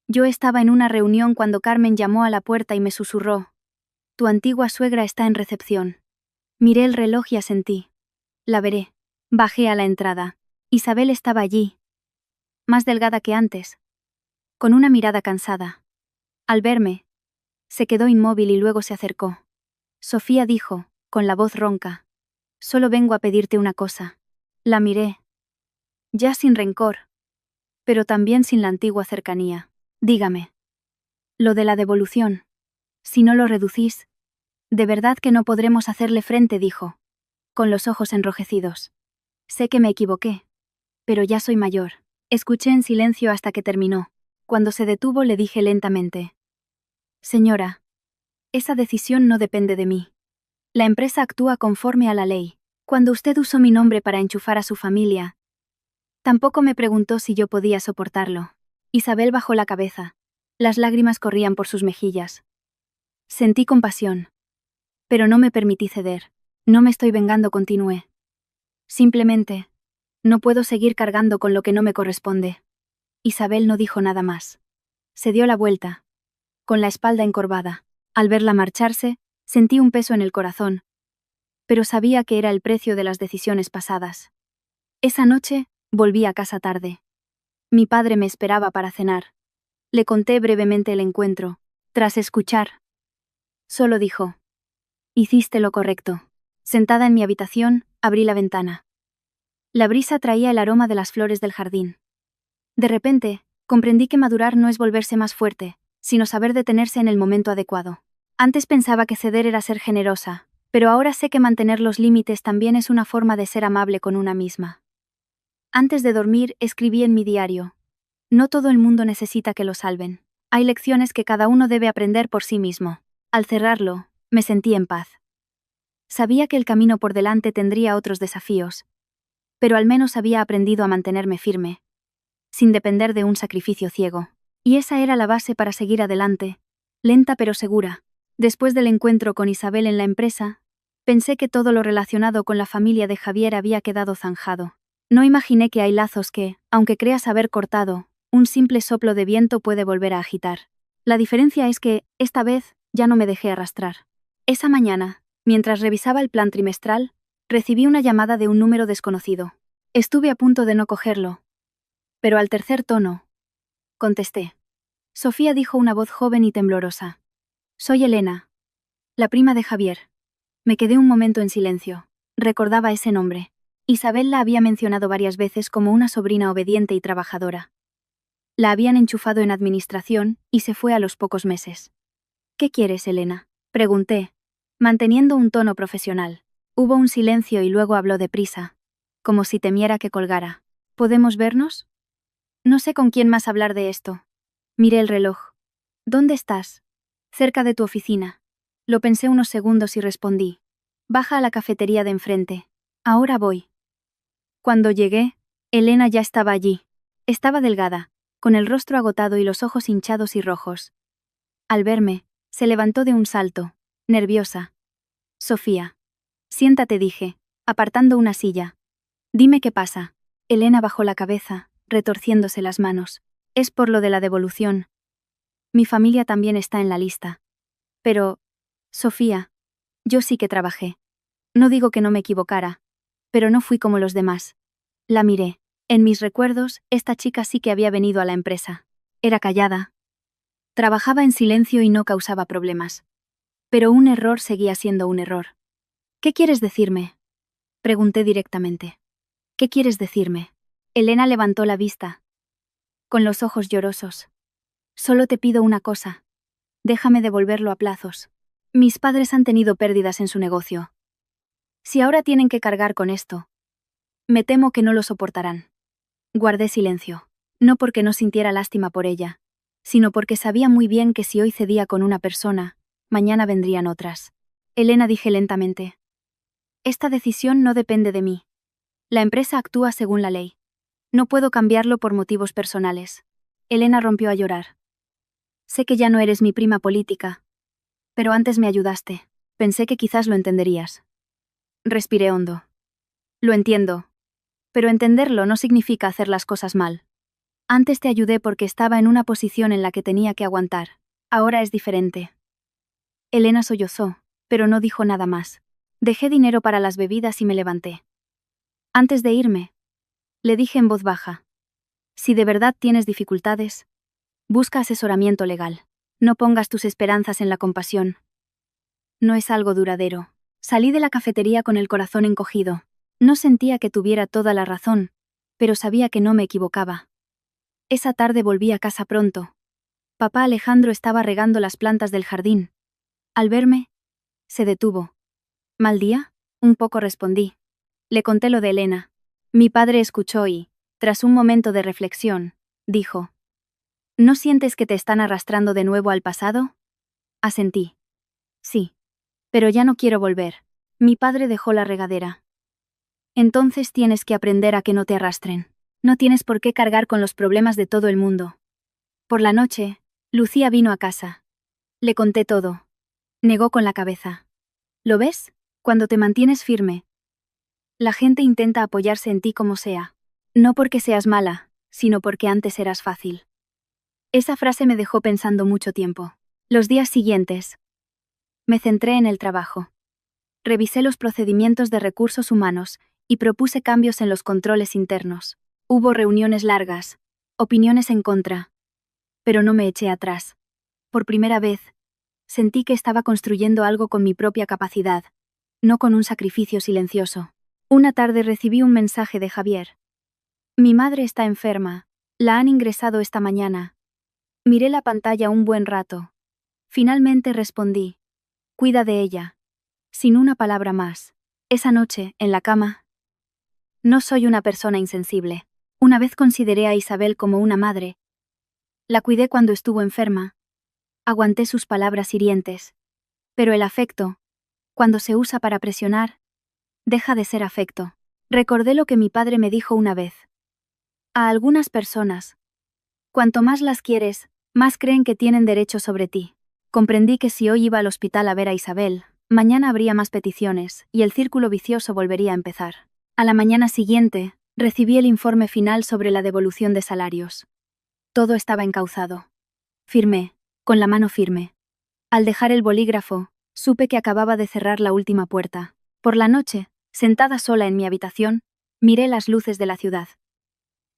Yo estaba en una reunión cuando Carmen llamó a la puerta y me susurró. Tu antigua suegra está en recepción. Miré el reloj y asentí. La veré. Bajé a la entrada. Isabel estaba allí, más delgada que antes, con una mirada cansada. Al verme, se quedó inmóvil y luego se acercó. Sofía dijo, con la voz ronca. Solo vengo a pedirte una cosa. La miré. Ya sin rencor, pero también sin la antigua cercanía. Dígame. Lo de la devolución. Si no lo reducís, de verdad que no podremos hacerle frente, dijo, con los ojos enrojecidos. Sé que me equivoqué, pero ya soy mayor. Escuché en silencio hasta que terminó. Cuando se detuvo le dije lentamente. Señora, esa decisión no depende de mí. La empresa actúa conforme a la ley. Cuando usted usó mi nombre para enchufar a su familia, tampoco me preguntó si yo podía soportarlo. Isabel bajó la cabeza. Las lágrimas corrían por sus mejillas. Sentí compasión. Pero no me permití ceder. No me estoy vengando, continué. Simplemente, no puedo seguir cargando con lo que no me corresponde. Isabel no dijo nada más. Se dio la vuelta, con la espalda encorvada. Al verla marcharse, sentí un peso en el corazón, pero sabía que era el precio de las decisiones pasadas. Esa noche, volví a casa tarde. Mi padre me esperaba para cenar. Le conté brevemente el encuentro. Tras escuchar, solo dijo: hiciste lo correcto. Sentada en mi habitación, abrí la ventana. La brisa traía el aroma de las flores del jardín. De repente, comprendí que madurar no es volverse más fuerte, sino saber detenerse en el momento adecuado. Antes pensaba que ceder era ser generosa, pero ahora sé que mantener los límites también es una forma de ser amable con una misma. Antes de dormir, escribí en mi diario. No todo el mundo necesita que lo salven. Hay lecciones que cada uno debe aprender por sí mismo. Al cerrarlo, me sentí en paz. Sabía que el camino por delante tendría otros desafíos, pero al menos había aprendido a mantenerme firme. sin depender de un sacrificio ciego. Y esa era la base para seguir adelante, lenta pero segura. Después del encuentro con Isabel en la empresa, pensé que todo lo relacionado con la familia de Javier había quedado zanjado. No imaginé que hay lazos que, aunque creas haber cortado, un simple soplo de viento puede volver a agitar. La diferencia es que, esta vez, ya no me dejé arrastrar. Esa mañana, mientras revisaba el plan trimestral, recibí una llamada de un número desconocido. Estuve a punto de no cogerlo. Pero al tercer tono, contesté. Sofía, dijo una voz joven y temblorosa. Soy Elena, la prima de Javier. Me quedé un momento en silencio. Recordaba ese nombre. Isabel la había mencionado varias veces como una sobrina obediente y trabajadora. La habían enchufado en administración y se fue a los pocos meses. ¿Qué quieres, Elena?, pregunté, manteniendo un tono profesional. Hubo un silencio y luego habló deprisa, como si temiera que colgara. ¿Podemos vernos? No sé con quién más hablar de esto. Miré el reloj. ¿Dónde estás? Cerca de tu oficina. Lo pensé unos segundos y respondí. Baja a la cafetería de enfrente. Ahora voy. Cuando llegué, Elena ya estaba allí. Estaba delgada, con el rostro agotado y los ojos hinchados y rojos. Al verme, se levantó de un salto, nerviosa. Sofía. Siéntate, dije, apartando una silla. Dime qué pasa. Elena bajó la cabeza, retorciéndose las manos. Es por lo de la devolución. Mi familia también está en la lista. Pero, Sofía, yo sí que trabajé. No digo que no me equivocara, pero no fui como los demás. La miré. En mis recuerdos, esta chica sí que había venido a la empresa. Era callada. Trabajaba en silencio y no causaba problemas. Pero un error seguía siendo un error. ¿Qué quieres decirme?, pregunté directamente. ¿Qué quieres decirme? Elena levantó la vista, con los ojos llorosos. Solo te pido una cosa. Déjame devolverlo a plazos. Mis padres han tenido pérdidas en su negocio. Si ahora tienen que cargar con esto, me temo que no lo soportarán. Guardé silencio. No porque no sintiera lástima por ella, sino porque sabía muy bien que si hoy cedía con una persona, mañana vendrían otras. Elena, dije lentamente. Esta decisión no depende de mí. La empresa actúa según la ley. No puedo cambiarlo por motivos personales. Elena rompió a llorar. Sé que ya no eres mi prima política, pero antes me ayudaste. Pensé que quizás lo entenderías. Respiré hondo. Lo entiendo. Pero entenderlo no significa hacer las cosas mal. Antes te ayudé porque estaba en una posición en la que tenía que aguantar. Ahora es diferente. Elena sollozó, pero no dijo nada más. Dejé dinero para las bebidas y me levanté. Antes de irme, le dije en voz baja. Si de verdad tienes dificultades, busca asesoramiento legal. No pongas tus esperanzas en la compasión. No es algo duradero. Salí de la cafetería con el corazón encogido. No sentía que tuviera toda la razón, pero sabía que no me equivocaba. Esa tarde volví a casa pronto. Papá Alejandro estaba regando las plantas del jardín. Al verme, se detuvo. ¿Mal día?, un poco respondí. Le conté lo de Elena. Mi padre escuchó y, tras un momento de reflexión, dijo: ¿No sientes que te están arrastrando de nuevo al pasado? Asentí. Sí. Pero ya no quiero volver. Mi padre dejó la regadera. Entonces tienes que aprender a que no te arrastren. No tienes por qué cargar con los problemas de todo el mundo. Por la noche, Lucía vino a casa. Le conté todo. Negó con la cabeza. ¿Lo ves? Cuando te mantienes firme, la gente intenta apoyarse en ti como sea. No porque seas mala, sino porque antes eras fácil. Esa frase me dejó pensando mucho tiempo. Los días siguientes, me centré en el trabajo. Revisé los procedimientos de recursos humanos y propuse cambios en los controles internos. Hubo reuniones largas, opiniones en contra, pero no me eché atrás. Por primera vez, sentí que estaba construyendo algo con mi propia capacidad, no con un sacrificio silencioso. Una tarde recibí un mensaje de Javier. Mi madre está enferma, la han ingresado esta mañana. Miré la pantalla un buen rato. Finalmente respondí: cuida de ella. Sin una palabra más. Esa noche, en la cama. No soy una persona insensible. Una vez consideré a Isabel como una madre. La cuidé cuando estuvo enferma. Aguanté sus palabras hirientes. Pero el afecto, cuando se usa para presionar, deja de ser afecto. Recordé lo que mi padre me dijo una vez. A algunas personas, cuanto más las quieres, más creen que tienen derecho sobre ti. Comprendí que si hoy iba al hospital a ver a Isabel, mañana habría más peticiones, y el círculo vicioso volvería a empezar. A la mañana siguiente, recibí el informe final sobre la devolución de salarios. Todo estaba encauzado. Firmé, con la mano firme. Al dejar el bolígrafo, supe que acababa de cerrar la última puerta. Por la noche, sentada sola en mi habitación, miré las luces de la ciudad.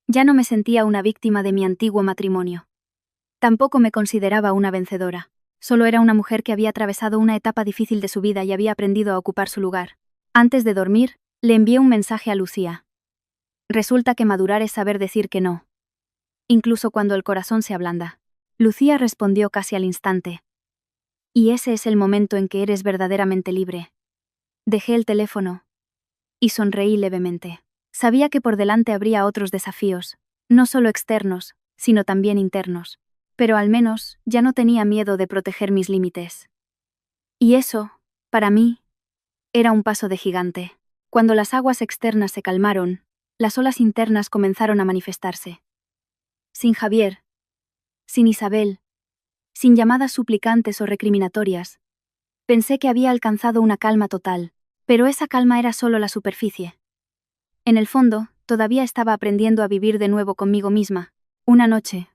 Ya no me sentía una víctima de mi antiguo matrimonio. Tampoco me consideraba una vencedora. Solo era una mujer que había atravesado una etapa difícil de su vida y había aprendido a ocupar su lugar. Antes de dormir, le envié un mensaje a Lucía. Resulta que madurar es saber decir que no. Incluso cuando el corazón se ablanda. Lucía respondió casi al instante. Y ese es el momento en que eres verdaderamente libre. Dejé el teléfono. Y sonreí levemente. Sabía que por delante habría otros desafíos, no solo externos, sino también internos. Pero al menos, ya no tenía miedo de proteger mis límites. Y eso, para mí, era un paso de gigante. Cuando las aguas externas se calmaron, las olas internas comenzaron a manifestarse. Sin Javier, sin Isabel, sin llamadas suplicantes o recriminatorias, pensé que había alcanzado una calma total, pero esa calma era solo la superficie. En el fondo, todavía estaba aprendiendo a vivir de nuevo conmigo misma. Una noche,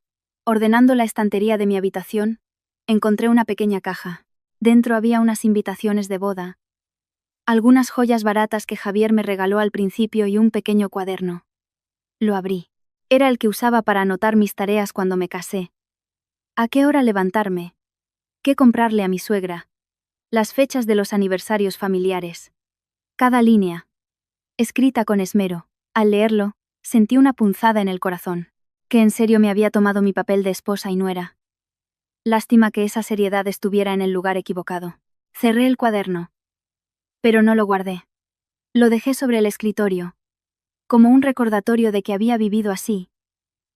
ordenando la estantería de mi habitación, encontré una pequeña caja. Dentro había unas invitaciones de boda, algunas joyas baratas que Javier me regaló al principio y un pequeño cuaderno. Lo abrí. Era el que usaba para anotar mis tareas cuando me casé. ¿A qué hora levantarme? ¿Qué comprarle a mi suegra? Las fechas de los aniversarios familiares. Cada línea, escrita con esmero. Al leerlo, sentí una punzada en el corazón. Que en serio me había tomado mi papel de esposa y nuera. Lástima que esa seriedad estuviera en el lugar equivocado. Cerré el cuaderno. Pero no lo guardé. Lo dejé sobre el escritorio, como un recordatorio de que había vivido así,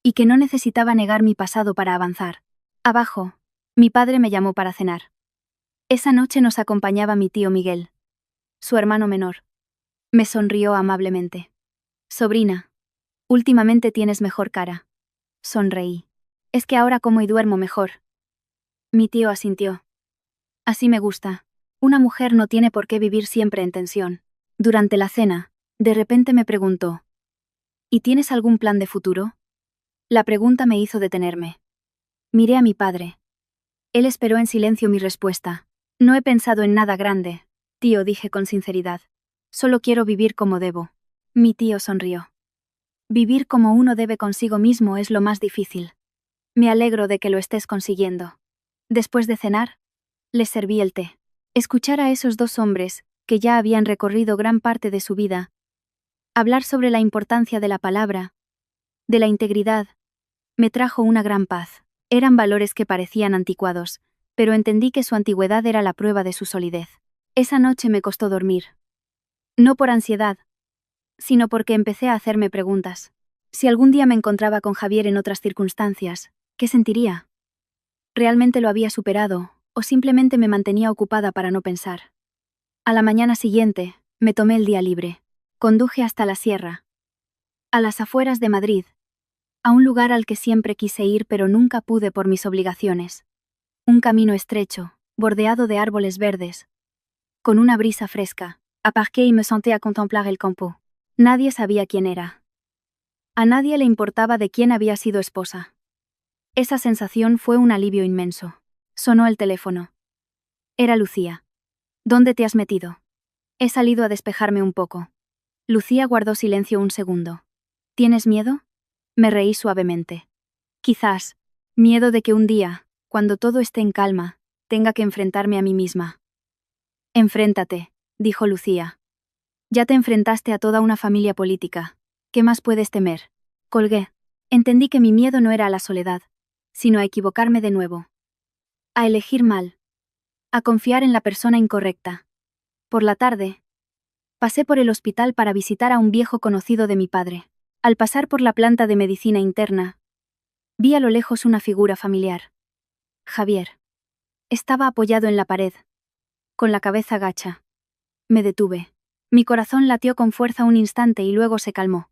y que no necesitaba negar mi pasado para avanzar. Abajo, mi padre me llamó para cenar. Esa noche nos acompañaba mi tío Miguel, su hermano menor. Me sonrió amablemente. Sobrina, últimamente tienes mejor cara. Sonreí. Es que ahora como y duermo mejor. Mi tío asintió. Así me gusta. Una mujer no tiene por qué vivir siempre en tensión. Durante la cena, de repente me preguntó: ¿y tienes algún plan de futuro? La pregunta me hizo detenerme. Miré a mi padre. Él esperó en silencio mi respuesta. No he pensado en nada grande, tío, dije con sinceridad. Solo quiero vivir como debo. Mi tío sonrió. Vivir como uno debe consigo mismo es lo más difícil. Me alegro de que lo estés consiguiendo. Después de cenar, les serví el té. Escuchar a esos dos hombres, que ya habían recorrido gran parte de su vida, hablar sobre la importancia de la palabra, de la integridad, me trajo una gran paz. Eran valores que parecían anticuados, pero entendí que su antigüedad era la prueba de su solidez. Esa noche me costó dormir. No por ansiedad, sino porque empecé a hacerme preguntas. Si algún día me encontraba con Javier en otras circunstancias, ¿qué sentiría? ¿Realmente lo había superado, o simplemente me mantenía ocupada para no pensar? A la mañana siguiente, me tomé el día libre. Conduje hasta la sierra, a las afueras de Madrid, a un lugar al que siempre quise ir pero nunca pude por mis obligaciones. Un camino estrecho, bordeado de árboles verdes, con una brisa fresca. Aparqué y me senté a contemplar el campo. Nadie sabía quién era. A nadie le importaba de quién había sido esposa. Esa sensación fue un alivio inmenso. Sonó el teléfono. Era Lucía. ¿Dónde te has metido? He salido a despejarme un poco. Lucía guardó silencio un segundo. ¿Tienes miedo? Me reí suavemente. Quizás, miedo de que un día, cuando todo esté en calma, tenga que enfrentarme a mí misma. Enfréntate, dijo Lucía. Ya te enfrentaste a toda una familia política. ¿Qué más puedes temer? Colgué. Entendí que mi miedo no era a la soledad, sino a equivocarme de nuevo. A elegir mal. A confiar en la persona incorrecta. Por la tarde, pasé por el hospital para visitar a un viejo conocido de mi padre. Al pasar por la planta de medicina interna, vi a lo lejos una figura familiar. Javier. Estaba apoyado en la pared, con la cabeza gacha. Me detuve. Mi corazón latió con fuerza un instante y luego se calmó.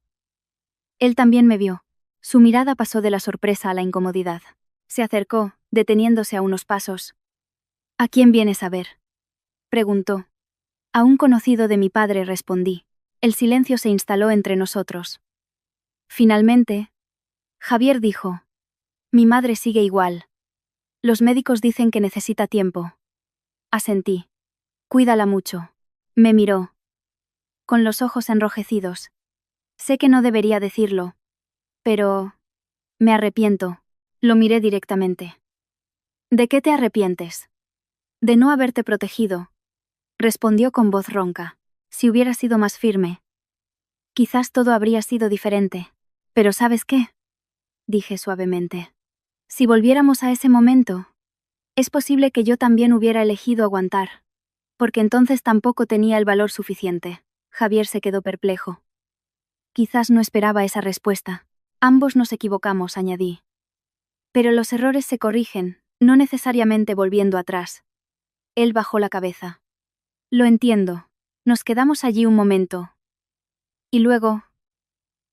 Él también me vio. Su mirada pasó de la sorpresa a la incomodidad. Se acercó, deteniéndose a unos pasos. ¿A quién vienes a ver?, preguntó. A un conocido de mi padre, respondí. El silencio se instaló entre nosotros. Finalmente, Javier dijo: mi madre sigue igual. Los médicos dicen que necesita tiempo. Asentí. Cuídala mucho. Me miró, con los ojos enrojecidos. Sé que no debería decirlo, pero... me arrepiento. Lo miré directamente. ¿De qué te arrepientes? De no haberte protegido, respondió con voz ronca. Si hubiera sido más firme, quizás todo habría sido diferente. Pero ¿sabes qué?, dije suavemente. Si volviéramos a ese momento, es posible que yo también hubiera elegido aguantar, porque entonces tampoco tenía el valor suficiente. Javier se quedó perplejo. Quizás no esperaba esa respuesta. Ambos nos equivocamos, añadí. Pero los errores se corrigen, no necesariamente volviendo atrás. Él bajó la cabeza. Lo entiendo. Nos quedamos allí un momento. Y luego,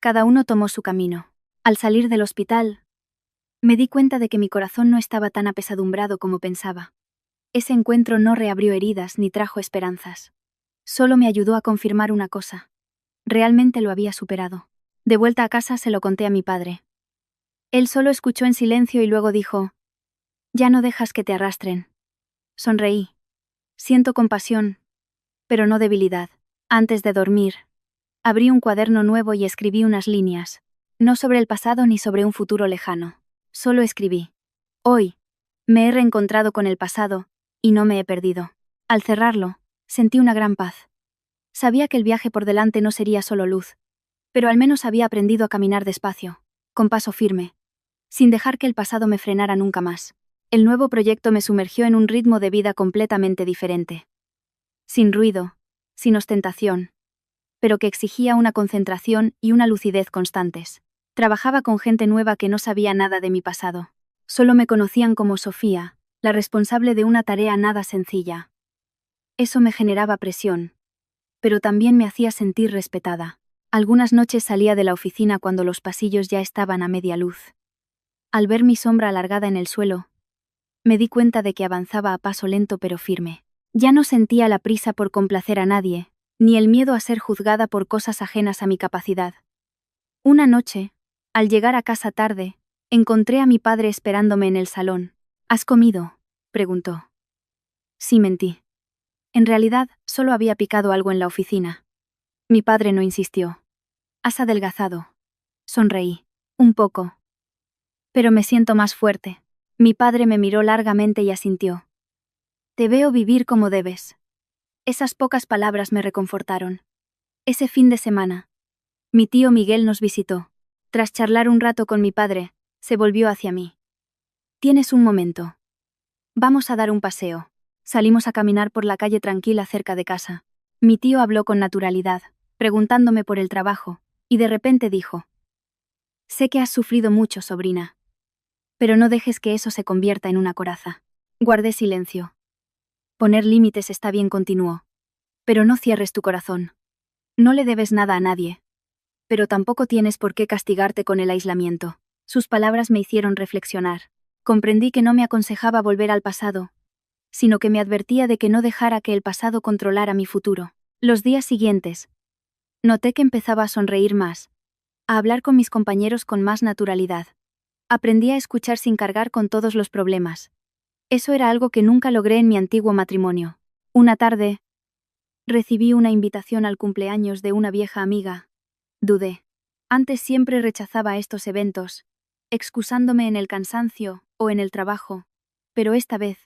cada uno tomó su camino. Al salir del hospital, me di cuenta de que mi corazón no estaba tan apesadumbrado como pensaba. Ese encuentro no reabrió heridas ni trajo esperanzas. Solo me ayudó a confirmar una cosa. Realmente lo había superado. De vuelta a casa se lo conté a mi padre. Él solo escuchó en silencio y luego dijo: ya no dejas que te arrastren. Sonreí. Siento compasión, pero no debilidad. Antes de dormir, abrí un cuaderno nuevo y escribí unas líneas. No sobre el pasado ni sobre un futuro lejano. Solo escribí: hoy, me he reencontrado con el pasado, y no me he perdido. Al cerrarlo, sentí una gran paz. Sabía que el viaje por delante no sería solo luz, pero al menos había aprendido a caminar despacio, con paso firme, sin dejar que el pasado me frenara nunca más. El nuevo proyecto me sumergió en un ritmo de vida completamente diferente. Sin ruido, sin ostentación, pero que exigía una concentración y una lucidez constantes. Trabajaba con gente nueva que no sabía nada de mi pasado. Solo me conocían como Sofía, la responsable de una tarea nada sencilla. Eso me generaba presión, pero también me hacía sentir respetada. Algunas noches salía de la oficina cuando los pasillos ya estaban a media luz. Al ver mi sombra alargada en el suelo, me di cuenta de que avanzaba a paso lento pero firme. Ya no sentía la prisa por complacer a nadie, ni el miedo a ser juzgada por cosas ajenas a mi capacidad. Una noche, al llegar a casa tarde, encontré a mi padre esperándome en el salón. ¿Has comido?, preguntó. Sí, mentí. En realidad, solo había picado algo en la oficina. Mi padre no insistió. ¿Has adelgazado? Sonreí. Un poco. Pero me siento más fuerte. Mi padre me miró largamente y asintió. Te veo vivir como debes. Esas pocas palabras me reconfortaron. Ese fin de semana, mi tío Miguel nos visitó. Tras charlar un rato con mi padre, se volvió hacia mí. ¿Tienes un momento? Vamos a dar un paseo. Salimos a caminar por la calle tranquila cerca de casa. Mi tío habló con naturalidad, preguntándome por el trabajo, y de repente dijo: sé que has sufrido mucho, sobrina. Pero no dejes que eso se convierta en una coraza. Guardé silencio. Poner límites está bien, continuó. Pero no cierres tu corazón. No le debes nada a nadie. Pero tampoco tienes por qué castigarte con el aislamiento. Sus palabras me hicieron reflexionar. Comprendí que no me aconsejaba volver al pasado, sino que me advertía de que no dejara que el pasado controlara mi futuro. Los días siguientes, noté que empezaba a sonreír más, a hablar con mis compañeros con más naturalidad. Aprendí a escuchar sin cargar con todos los problemas. Eso era algo que nunca logré en mi antiguo matrimonio. Una tarde, recibí una invitación al cumpleaños de una vieja amiga. Dudé. Antes siempre rechazaba estos eventos, excusándome en el cansancio o en el trabajo, pero esta vez,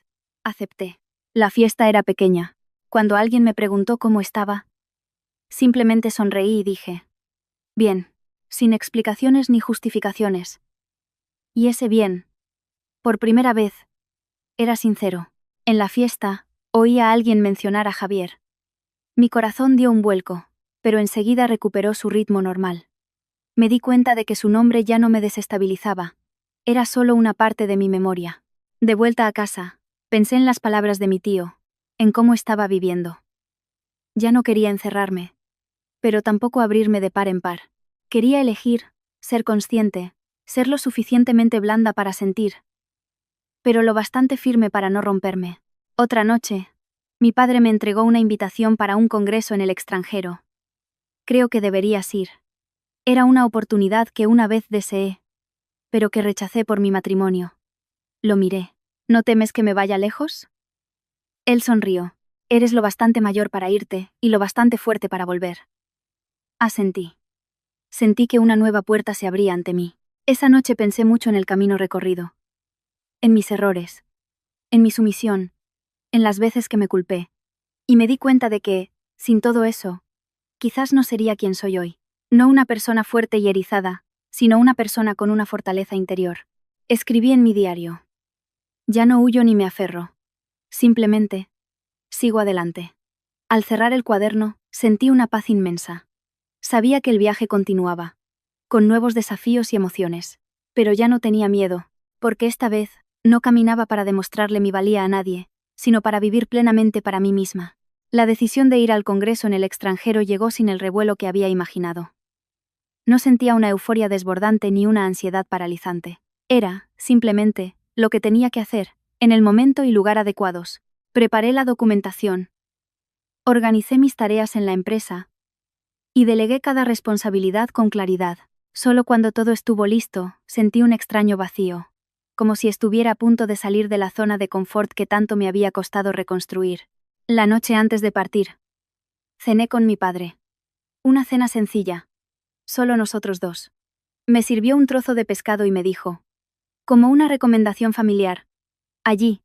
acepté. La fiesta era pequeña. Cuando alguien me preguntó cómo estaba, simplemente sonreí y dije: bien, sin explicaciones ni justificaciones. Y ese bien, por primera vez, era sincero. En la fiesta, oí a alguien mencionar a Javier. Mi corazón dio un vuelco, pero enseguida recuperó su ritmo normal. Me di cuenta de que su nombre ya no me desestabilizaba. Era solo una parte de mi memoria. De vuelta a casa, pensé en las palabras de mi tío, en cómo estaba viviendo. Ya no quería encerrarme, pero tampoco abrirme de par en par. Quería elegir, ser consciente, Ser lo suficientemente blanda para sentir, pero lo bastante firme para no romperme. Otra noche, mi padre me entregó una invitación para un congreso en el extranjero. Creo que deberías ir. Era una oportunidad que una vez deseé, pero que rechacé por mi matrimonio. Lo miré. ¿No temes que me vaya lejos? Él sonrió. Eres lo bastante mayor para irte y lo bastante fuerte para volver. Asentí. Sentí que una nueva puerta se abría ante mí. Esa noche pensé mucho en el camino recorrido. En mis errores. En mi sumisión. En las veces que me culpé. Y me di cuenta de que, sin todo eso, quizás no sería quien soy hoy. No una persona fuerte y erizada, sino una persona con una fortaleza interior. Escribí en mi diario. Ya no huyo ni me aferro. Simplemente, sigo adelante. Al cerrar el cuaderno, sentí una paz inmensa. Sabía que el viaje continuaba, con nuevos desafíos y emociones. Pero ya no tenía miedo, porque esta vez, no caminaba para demostrarle mi valía a nadie, sino para vivir plenamente para mí misma. La decisión de ir al congreso en el extranjero llegó sin el revuelo que había imaginado. No sentía una euforia desbordante ni una ansiedad paralizante. Era, simplemente, lo que tenía que hacer, en el momento y lugar adecuados. Preparé la documentación. Organicé mis tareas en la empresa. Y delegué cada responsabilidad con claridad. Solo cuando todo estuvo listo, sentí un extraño vacío. Como si estuviera a punto de salir de la zona de confort que tanto me había costado reconstruir. La noche antes de partir. Cené con mi padre. Una cena sencilla. Solo nosotros dos. Me sirvió un trozo de pescado y me dijo. Como una recomendación familiar. Allí.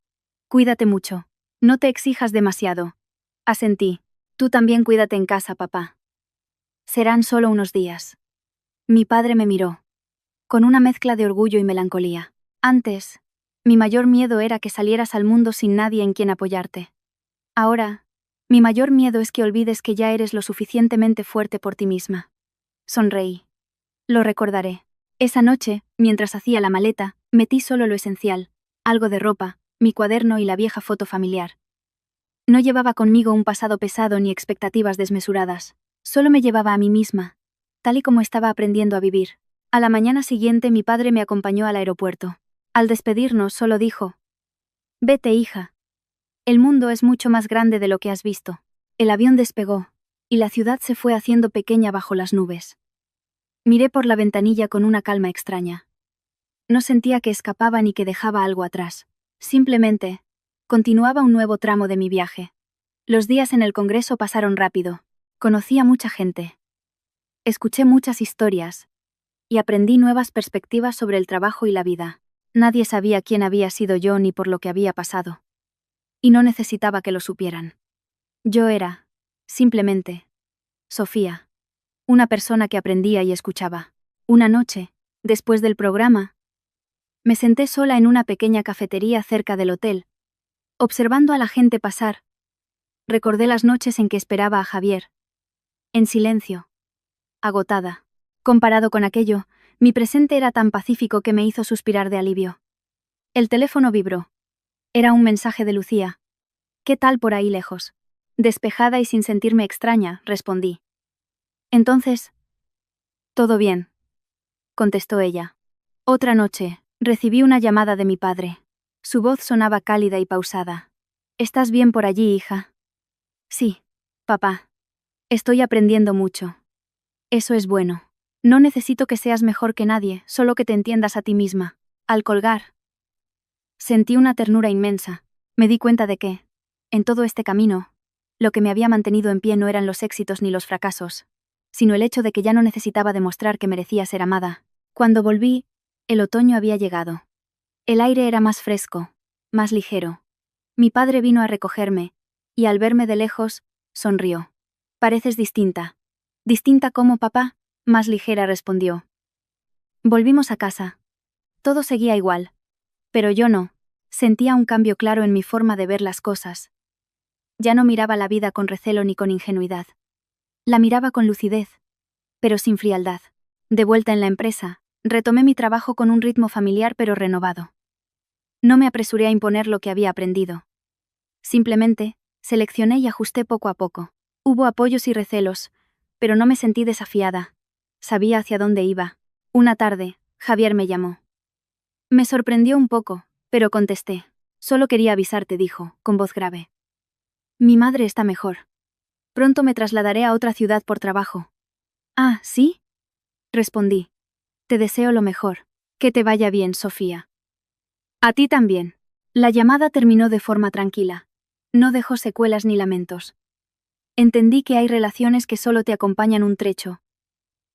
Cuídate mucho. No te exijas demasiado. Asentí. Tú también cuídate en casa, papá. Serán solo unos días. Mi padre me miró. Con una mezcla de orgullo y melancolía. Antes, mi mayor miedo era que salieras al mundo sin nadie en quien apoyarte. Ahora, mi mayor miedo es que olvides que ya eres lo suficientemente fuerte por ti misma. Sonreí. Lo recordaré. Esa noche, mientras hacía la maleta, metí solo lo esencial, algo de ropa, mi cuaderno y la vieja foto familiar. No llevaba conmigo un pasado pesado ni expectativas desmesuradas. Solo me llevaba a mí misma, tal y como estaba aprendiendo a vivir. A la mañana siguiente mi padre me acompañó al aeropuerto. Al despedirnos solo dijo: Vete, hija. El mundo es mucho más grande de lo que has visto. El avión despegó, y la ciudad se fue haciendo pequeña bajo las nubes. Miré por la ventanilla con una calma extraña. No sentía que escapaba ni que dejaba algo atrás. Simplemente, continuaba un nuevo tramo de mi viaje. Los días en el Congreso pasaron rápido. Conocí a mucha gente. Escuché muchas historias. Y aprendí nuevas perspectivas sobre el trabajo y la vida. Nadie sabía quién había sido yo ni por lo que había pasado. Y no necesitaba que lo supieran. Yo era, simplemente, Sofía. Una persona que aprendía y escuchaba. Una noche, después del programa, me senté sola en una pequeña cafetería cerca del hotel, observando a la gente pasar. Recordé las noches en que esperaba a Javier. En silencio. Agotada. Comparado con aquello, mi presente era tan pacífico que me hizo suspirar de alivio. El teléfono vibró. Era un mensaje de Lucía. ¿Qué tal por ahí lejos? Despejada y sin sentirme extraña, respondí. Entonces, todo bien, contestó ella. Otra noche, recibí una llamada de mi padre. Su voz sonaba cálida y pausada. ¿Estás bien por allí, hija? Sí, papá. Estoy aprendiendo mucho. Eso es bueno. No necesito que seas mejor que nadie, solo que te entiendas a ti misma. Al colgar, sentí una ternura inmensa. Me di cuenta de que, en todo este camino, lo que me había mantenido en pie no eran los éxitos ni los fracasos, sino el hecho de que ya no necesitaba demostrar que merecía ser amada. Cuando volví, el otoño había llegado. El aire era más fresco, más ligero. Mi padre vino a recogerme, y al verme de lejos, sonrió. Pareces distinta. ¿Distinta cómo, papá? Más ligera, respondió. Volvimos a casa. Todo seguía igual. Pero yo no. Sentía un cambio claro en mi forma de ver las cosas. Ya no miraba la vida con recelo ni con ingenuidad. La miraba con lucidez, pero sin frialdad. De vuelta en la empresa, retomé mi trabajo con un ritmo familiar pero renovado. No me apresuré a imponer lo que había aprendido. Simplemente, seleccioné y ajusté poco a poco. Hubo apoyos y recelos, pero no me sentí desafiada. Sabía hacia dónde iba. Una tarde, Javier me llamó. Me sorprendió un poco, pero contesté. Solo quería avisarte, dijo, con voz grave. Mi madre está mejor. Pronto me trasladaré a otra ciudad por trabajo. Ah, ¿sí? Respondí. Te deseo lo mejor. Que te vaya bien, Sofía. A ti también. La llamada terminó de forma tranquila. No dejó secuelas ni lamentos. Entendí que hay relaciones que solo te acompañan un trecho.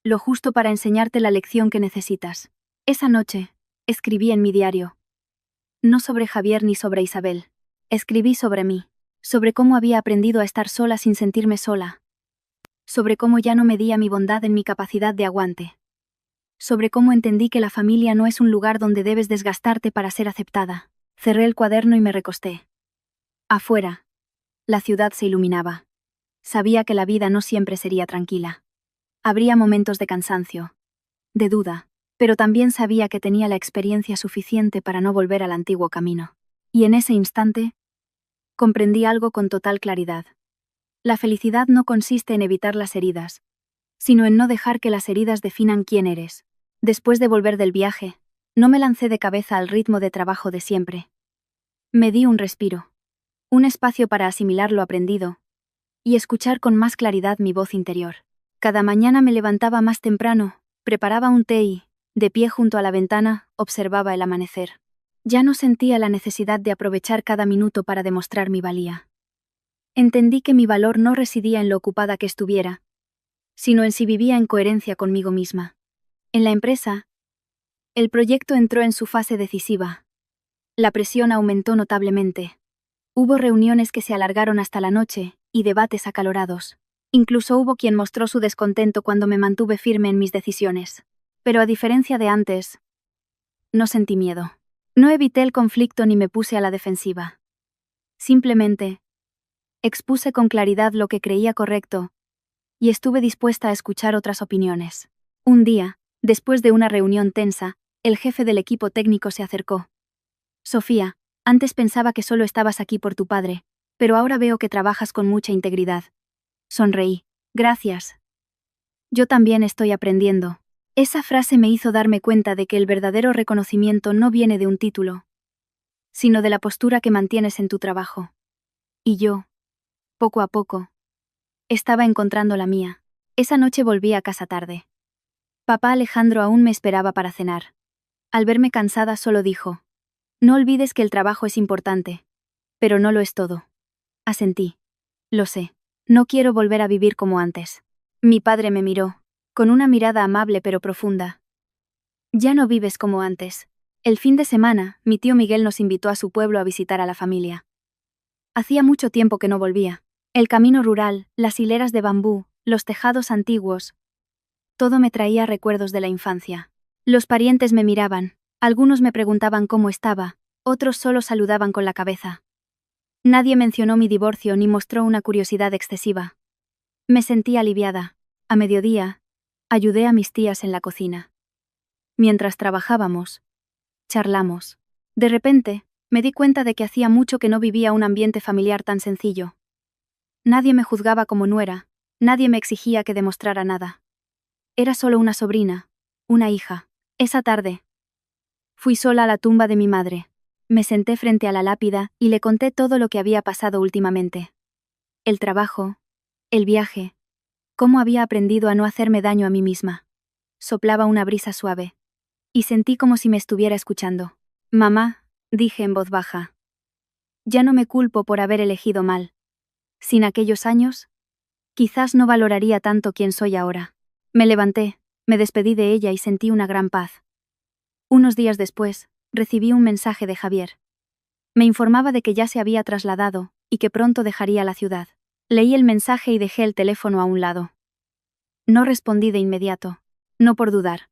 Lo justo para enseñarte la lección que necesitas. Esa noche, escribí en mi diario. No sobre Javier ni sobre Isabel. Escribí sobre mí. Sobre cómo había aprendido a estar sola sin sentirme sola. Sobre cómo ya no medía mi bondad en mi capacidad de aguante. Sobre cómo entendí que la familia no es un lugar donde debes desgastarte para ser aceptada. Cerré el cuaderno y me recosté. Afuera, la ciudad se iluminaba. Sabía que la vida no siempre sería tranquila. Habría momentos de cansancio, de duda, pero también sabía que tenía la experiencia suficiente para no volver al antiguo camino. Y en ese instante, comprendí algo con total claridad. La felicidad no consiste en evitar las heridas, sino en no dejar que las heridas definan quién eres. Después de volver del viaje, no me lancé de cabeza al ritmo de trabajo de siempre. Me di un respiro, un espacio para asimilar lo aprendido y escuchar con más claridad mi voz interior. Cada mañana me levantaba más temprano, preparaba un té y, de pie junto a la ventana, observaba el amanecer. Ya no sentía la necesidad de aprovechar cada minuto para demostrar mi valía. Entendí que mi valor no residía en lo ocupada que estuviera, sino en si vivía en coherencia conmigo misma. En la empresa, el proyecto entró en su fase decisiva. La presión aumentó notablemente. Hubo reuniones que se alargaron hasta la noche, y debates acalorados. Incluso hubo quien mostró su descontento cuando me mantuve firme en mis decisiones. Pero a diferencia de antes, no sentí miedo. No evité el conflicto ni me puse a la defensiva. Simplemente, expuse con claridad lo que creía correcto, y estuve dispuesta a escuchar otras opiniones. Un día, después de una reunión tensa, el jefe del equipo técnico se acercó. Sofía, antes pensaba que solo estabas aquí por tu padre, pero ahora veo que trabajas con mucha integridad. Sonreí. Gracias. Yo también estoy aprendiendo. Esa frase me hizo darme cuenta de que el verdadero reconocimiento no viene de un título, sino de la postura que mantienes en tu trabajo. Y yo, poco a poco, estaba encontrando la mía. Esa noche volví a casa tarde. Papá Alejandro aún me esperaba para cenar. Al verme cansada solo dijo: no olvides que el trabajo es importante, pero no lo es todo. Asentí. Lo sé. No quiero volver a vivir como antes. Mi padre me miró, con una mirada amable pero profunda. Ya no vives como antes. El fin de semana, mi tío Miguel nos invitó a su pueblo a visitar a la familia. Hacía mucho tiempo que no volvía. El camino rural, las hileras de bambú, los tejados antiguos. Todo me traía recuerdos de la infancia. Los parientes me miraban, algunos me preguntaban cómo estaba, otros solo saludaban con la cabeza. Nadie mencionó mi divorcio ni mostró una curiosidad excesiva. Me sentí aliviada. A mediodía, ayudé a mis tías en la cocina. Mientras trabajábamos, charlamos. De repente, me di cuenta de que hacía mucho que no vivía un ambiente familiar tan sencillo. Nadie me juzgaba como nuera, nadie me exigía que demostrara nada. Era solo una sobrina, una hija. Esa tarde, fui sola a la tumba de mi madre. Me senté frente a la lápida y le conté todo lo que había pasado últimamente. El trabajo, el viaje, cómo había aprendido a no hacerme daño a mí misma. Soplaba una brisa suave, y sentí como si me estuviera escuchando. Mamá, dije en voz baja. Ya no me culpo por haber elegido mal. Sin aquellos años, quizás no valoraría tanto quién soy ahora. Me levanté, me despedí de ella y sentí una gran paz. Unos días después, recibí un mensaje de Javier. Me informaba de que ya se había trasladado, y que pronto dejaría la ciudad. Leí el mensaje y dejé el teléfono a un lado. No respondí de inmediato, no por dudar,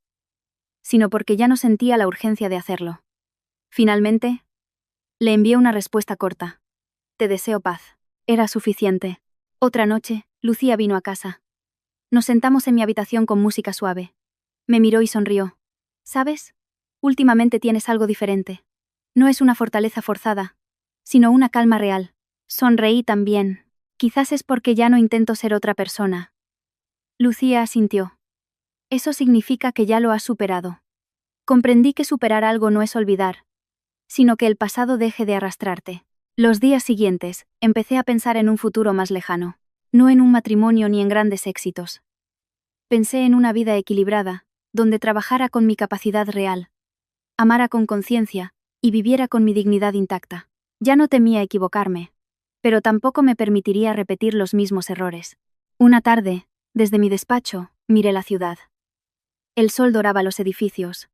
sino porque ya no sentía la urgencia de hacerlo. Finalmente, le envié una respuesta corta. Te deseo paz. Era suficiente. Otra noche, Lucía vino a casa. Nos sentamos en mi habitación con música suave. Me miró y sonrió. ¿Sabes? Últimamente tienes algo diferente. No es una fortaleza forzada, sino una calma real. Sonreí también. Quizás es porque ya no intento ser otra persona. Lucía asintió. Eso significa que ya lo has superado. Comprendí que superar algo no es olvidar, sino que el pasado deje de arrastrarte. Los días siguientes, empecé a pensar en un futuro más lejano, no en un matrimonio ni en grandes éxitos. Pensé en una vida equilibrada, donde trabajara con mi capacidad real, amara con conciencia y viviera con mi dignidad intacta. Ya no temía equivocarme, pero tampoco me permitiría repetir los mismos errores. Una tarde, desde mi despacho, miré la ciudad. El sol doraba los edificios.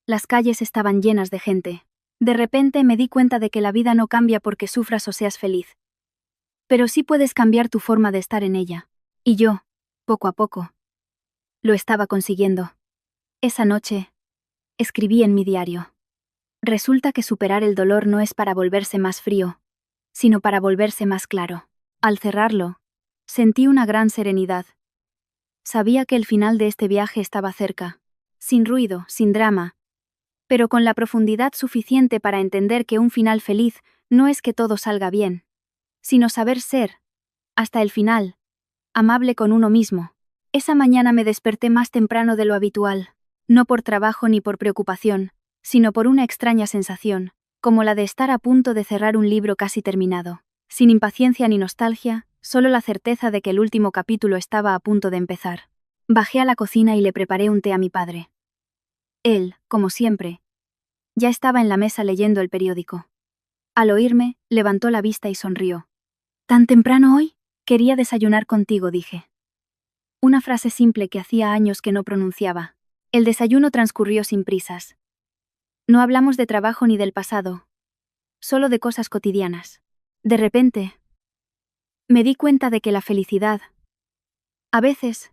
Las calles estaban llenas de gente. De repente me di cuenta de que la vida no cambia porque sufras o seas feliz. Pero sí puedes cambiar tu forma de estar en ella. Y yo, poco a poco, lo estaba consiguiendo. Esa noche, escribí en mi diario. Resulta que superar el dolor no es para volverse más frío, sino para volverse más claro. Al cerrarlo, sentí una gran serenidad. Sabía que el final de este viaje estaba cerca, sin ruido, sin drama, pero con la profundidad suficiente para entender que un final feliz no es que todo salga bien, sino saber ser, hasta el final, amable con uno mismo. Esa mañana me desperté más temprano de lo habitual, no por trabajo ni por preocupación, sino por una extraña sensación, como la de estar a punto de cerrar un libro casi terminado. Sin impaciencia ni nostalgia, solo la certeza de que el último capítulo estaba a punto de empezar. Bajé a la cocina y le preparé un té a mi padre. Él, como siempre, ya estaba en la mesa leyendo el periódico. Al oírme, levantó la vista y sonrió. ¿Tan temprano hoy? Quería desayunar contigo, dije. Una frase simple que hacía años que no pronunciaba. El desayuno transcurrió sin prisas. No hablamos de trabajo ni del pasado, solo de cosas cotidianas. De repente, me di cuenta de que la felicidad, a veces,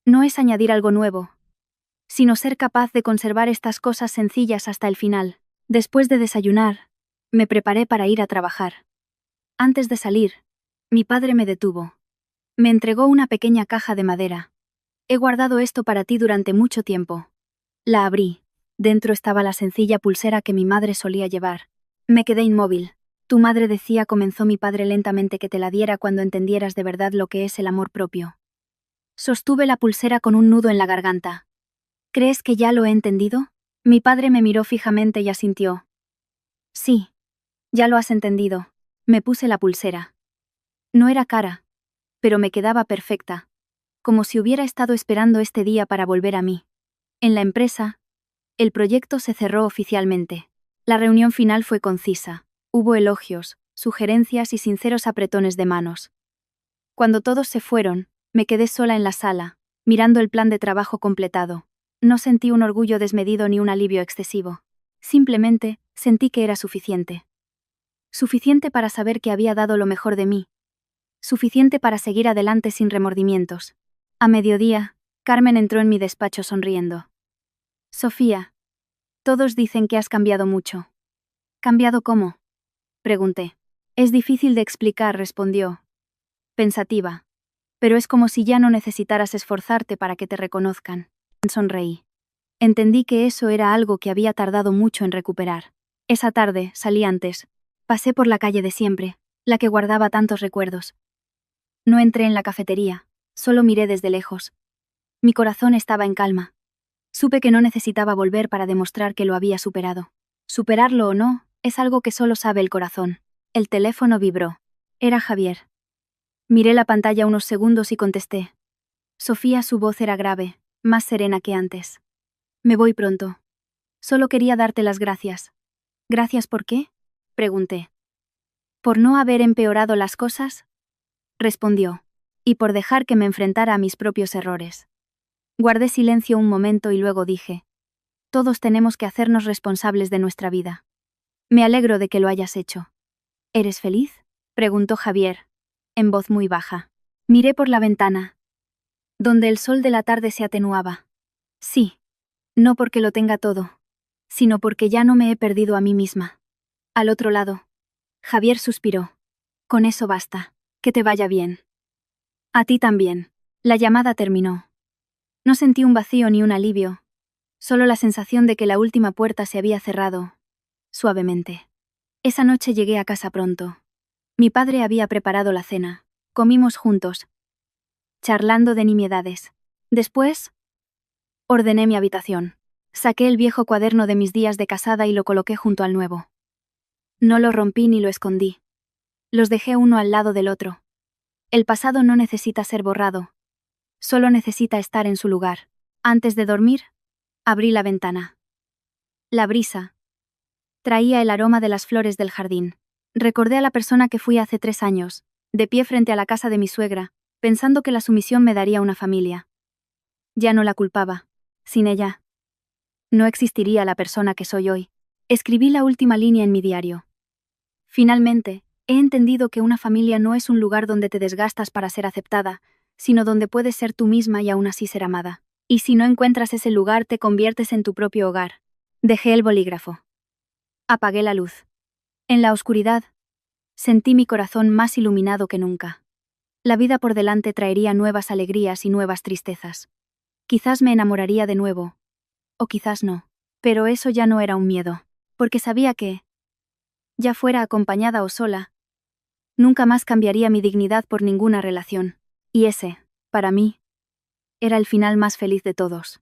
no es añadir algo nuevo, sino ser capaz de conservar estas cosas sencillas hasta el final. Después de desayunar, me preparé para ir a trabajar. Antes de salir, mi padre me detuvo. Me entregó una pequeña caja de madera. He guardado esto para ti durante mucho tiempo. La abrí. Dentro estaba la sencilla pulsera que mi madre solía llevar. Me quedé inmóvil. Tu madre decía, comenzó mi padre lentamente, que te la diera cuando entendieras de verdad lo que es el amor propio. Sostuve la pulsera con un nudo en la garganta. ¿Crees que ya lo he entendido? Mi padre me miró fijamente y asintió. Sí, ya lo has entendido. Me puse la pulsera. No era cara, pero me quedaba perfecta, como si hubiera estado esperando este día para volver a mí. En la empresa, el proyecto se cerró oficialmente. La reunión final fue concisa. Hubo elogios, sugerencias y sinceros apretones de manos. Cuando todos se fueron, me quedé sola en la sala, mirando el plan de trabajo completado. No sentí un orgullo desmedido ni un alivio excesivo. Simplemente, sentí que era suficiente. Suficiente para saber que había dado lo mejor de mí. Suficiente para seguir adelante sin remordimientos. A mediodía, Carmen entró en mi despacho sonriendo. Sofía, todos dicen que has cambiado mucho. ¿Cambiado cómo? Pregunté. Es difícil de explicar, respondió, pensativa. Pero es como si ya no necesitaras esforzarte para que te reconozcan. Sonreí. Entendí que eso era algo que había tardado mucho en recuperar. Esa tarde, salí antes. Pasé por la calle de siempre, la que guardaba tantos recuerdos. No entré en la cafetería, solo miré desde lejos. Mi corazón estaba en calma. Supe que no necesitaba volver para demostrar que lo había superado. Superarlo o no, es algo que solo sabe el corazón. El teléfono vibró. Era Javier. Miré la pantalla unos segundos y contesté. Sofía, su voz era grave, más serena que antes. Me voy pronto. Solo quería darte las gracias. ¿Gracias por qué? Pregunté. ¿Por no haber empeorado las cosas? Respondió. Y por dejar que me enfrentara a mis propios errores. Guardé silencio un momento y luego dije. Todos tenemos que hacernos responsables de nuestra vida. Me alegro de que lo hayas hecho. ¿Eres feliz? Preguntó Javier, en voz muy baja. Miré por la ventana, donde el sol de la tarde se atenuaba. Sí, no porque lo tenga todo, sino porque ya no me he perdido a mí misma. Al otro lado, Javier suspiró. Con eso basta. Que te vaya bien. A ti también. La llamada terminó. No sentí un vacío ni un alivio, solo la sensación de que la última puerta se había cerrado, suavemente. Esa noche llegué a casa pronto. Mi padre había preparado la cena. Comimos juntos, charlando de nimiedades. Después, ordené mi habitación. Saqué el viejo cuaderno de mis días de casada y lo coloqué junto al nuevo. No lo rompí ni lo escondí. Los dejé uno al lado del otro. El pasado no necesita ser borrado. Solo necesita estar en su lugar. Antes de dormir, abrí la ventana. La brisa traía el aroma de las flores del jardín. Recordé a la persona que fui hace 3 años, de pie frente a la casa de mi suegra, pensando que la sumisión me daría una familia. Ya no la culpaba. Sin ella, no existiría la persona que soy hoy. Escribí la última línea en mi diario. Finalmente, he entendido que una familia no es un lugar donde te desgastas para ser aceptada, sino donde puedes ser tú misma y aún así ser amada. Y si no encuentras ese lugar, te conviertes en tu propio hogar. Dejé el bolígrafo. Apagué la luz. En la oscuridad, sentí mi corazón más iluminado que nunca. La vida por delante traería nuevas alegrías y nuevas tristezas. Quizás me enamoraría de nuevo, o quizás no. Pero eso ya no era un miedo, porque sabía que, ya fuera acompañada o sola, nunca más cambiaría mi dignidad por ninguna relación. Y ese, para mí, era el final más feliz de todos.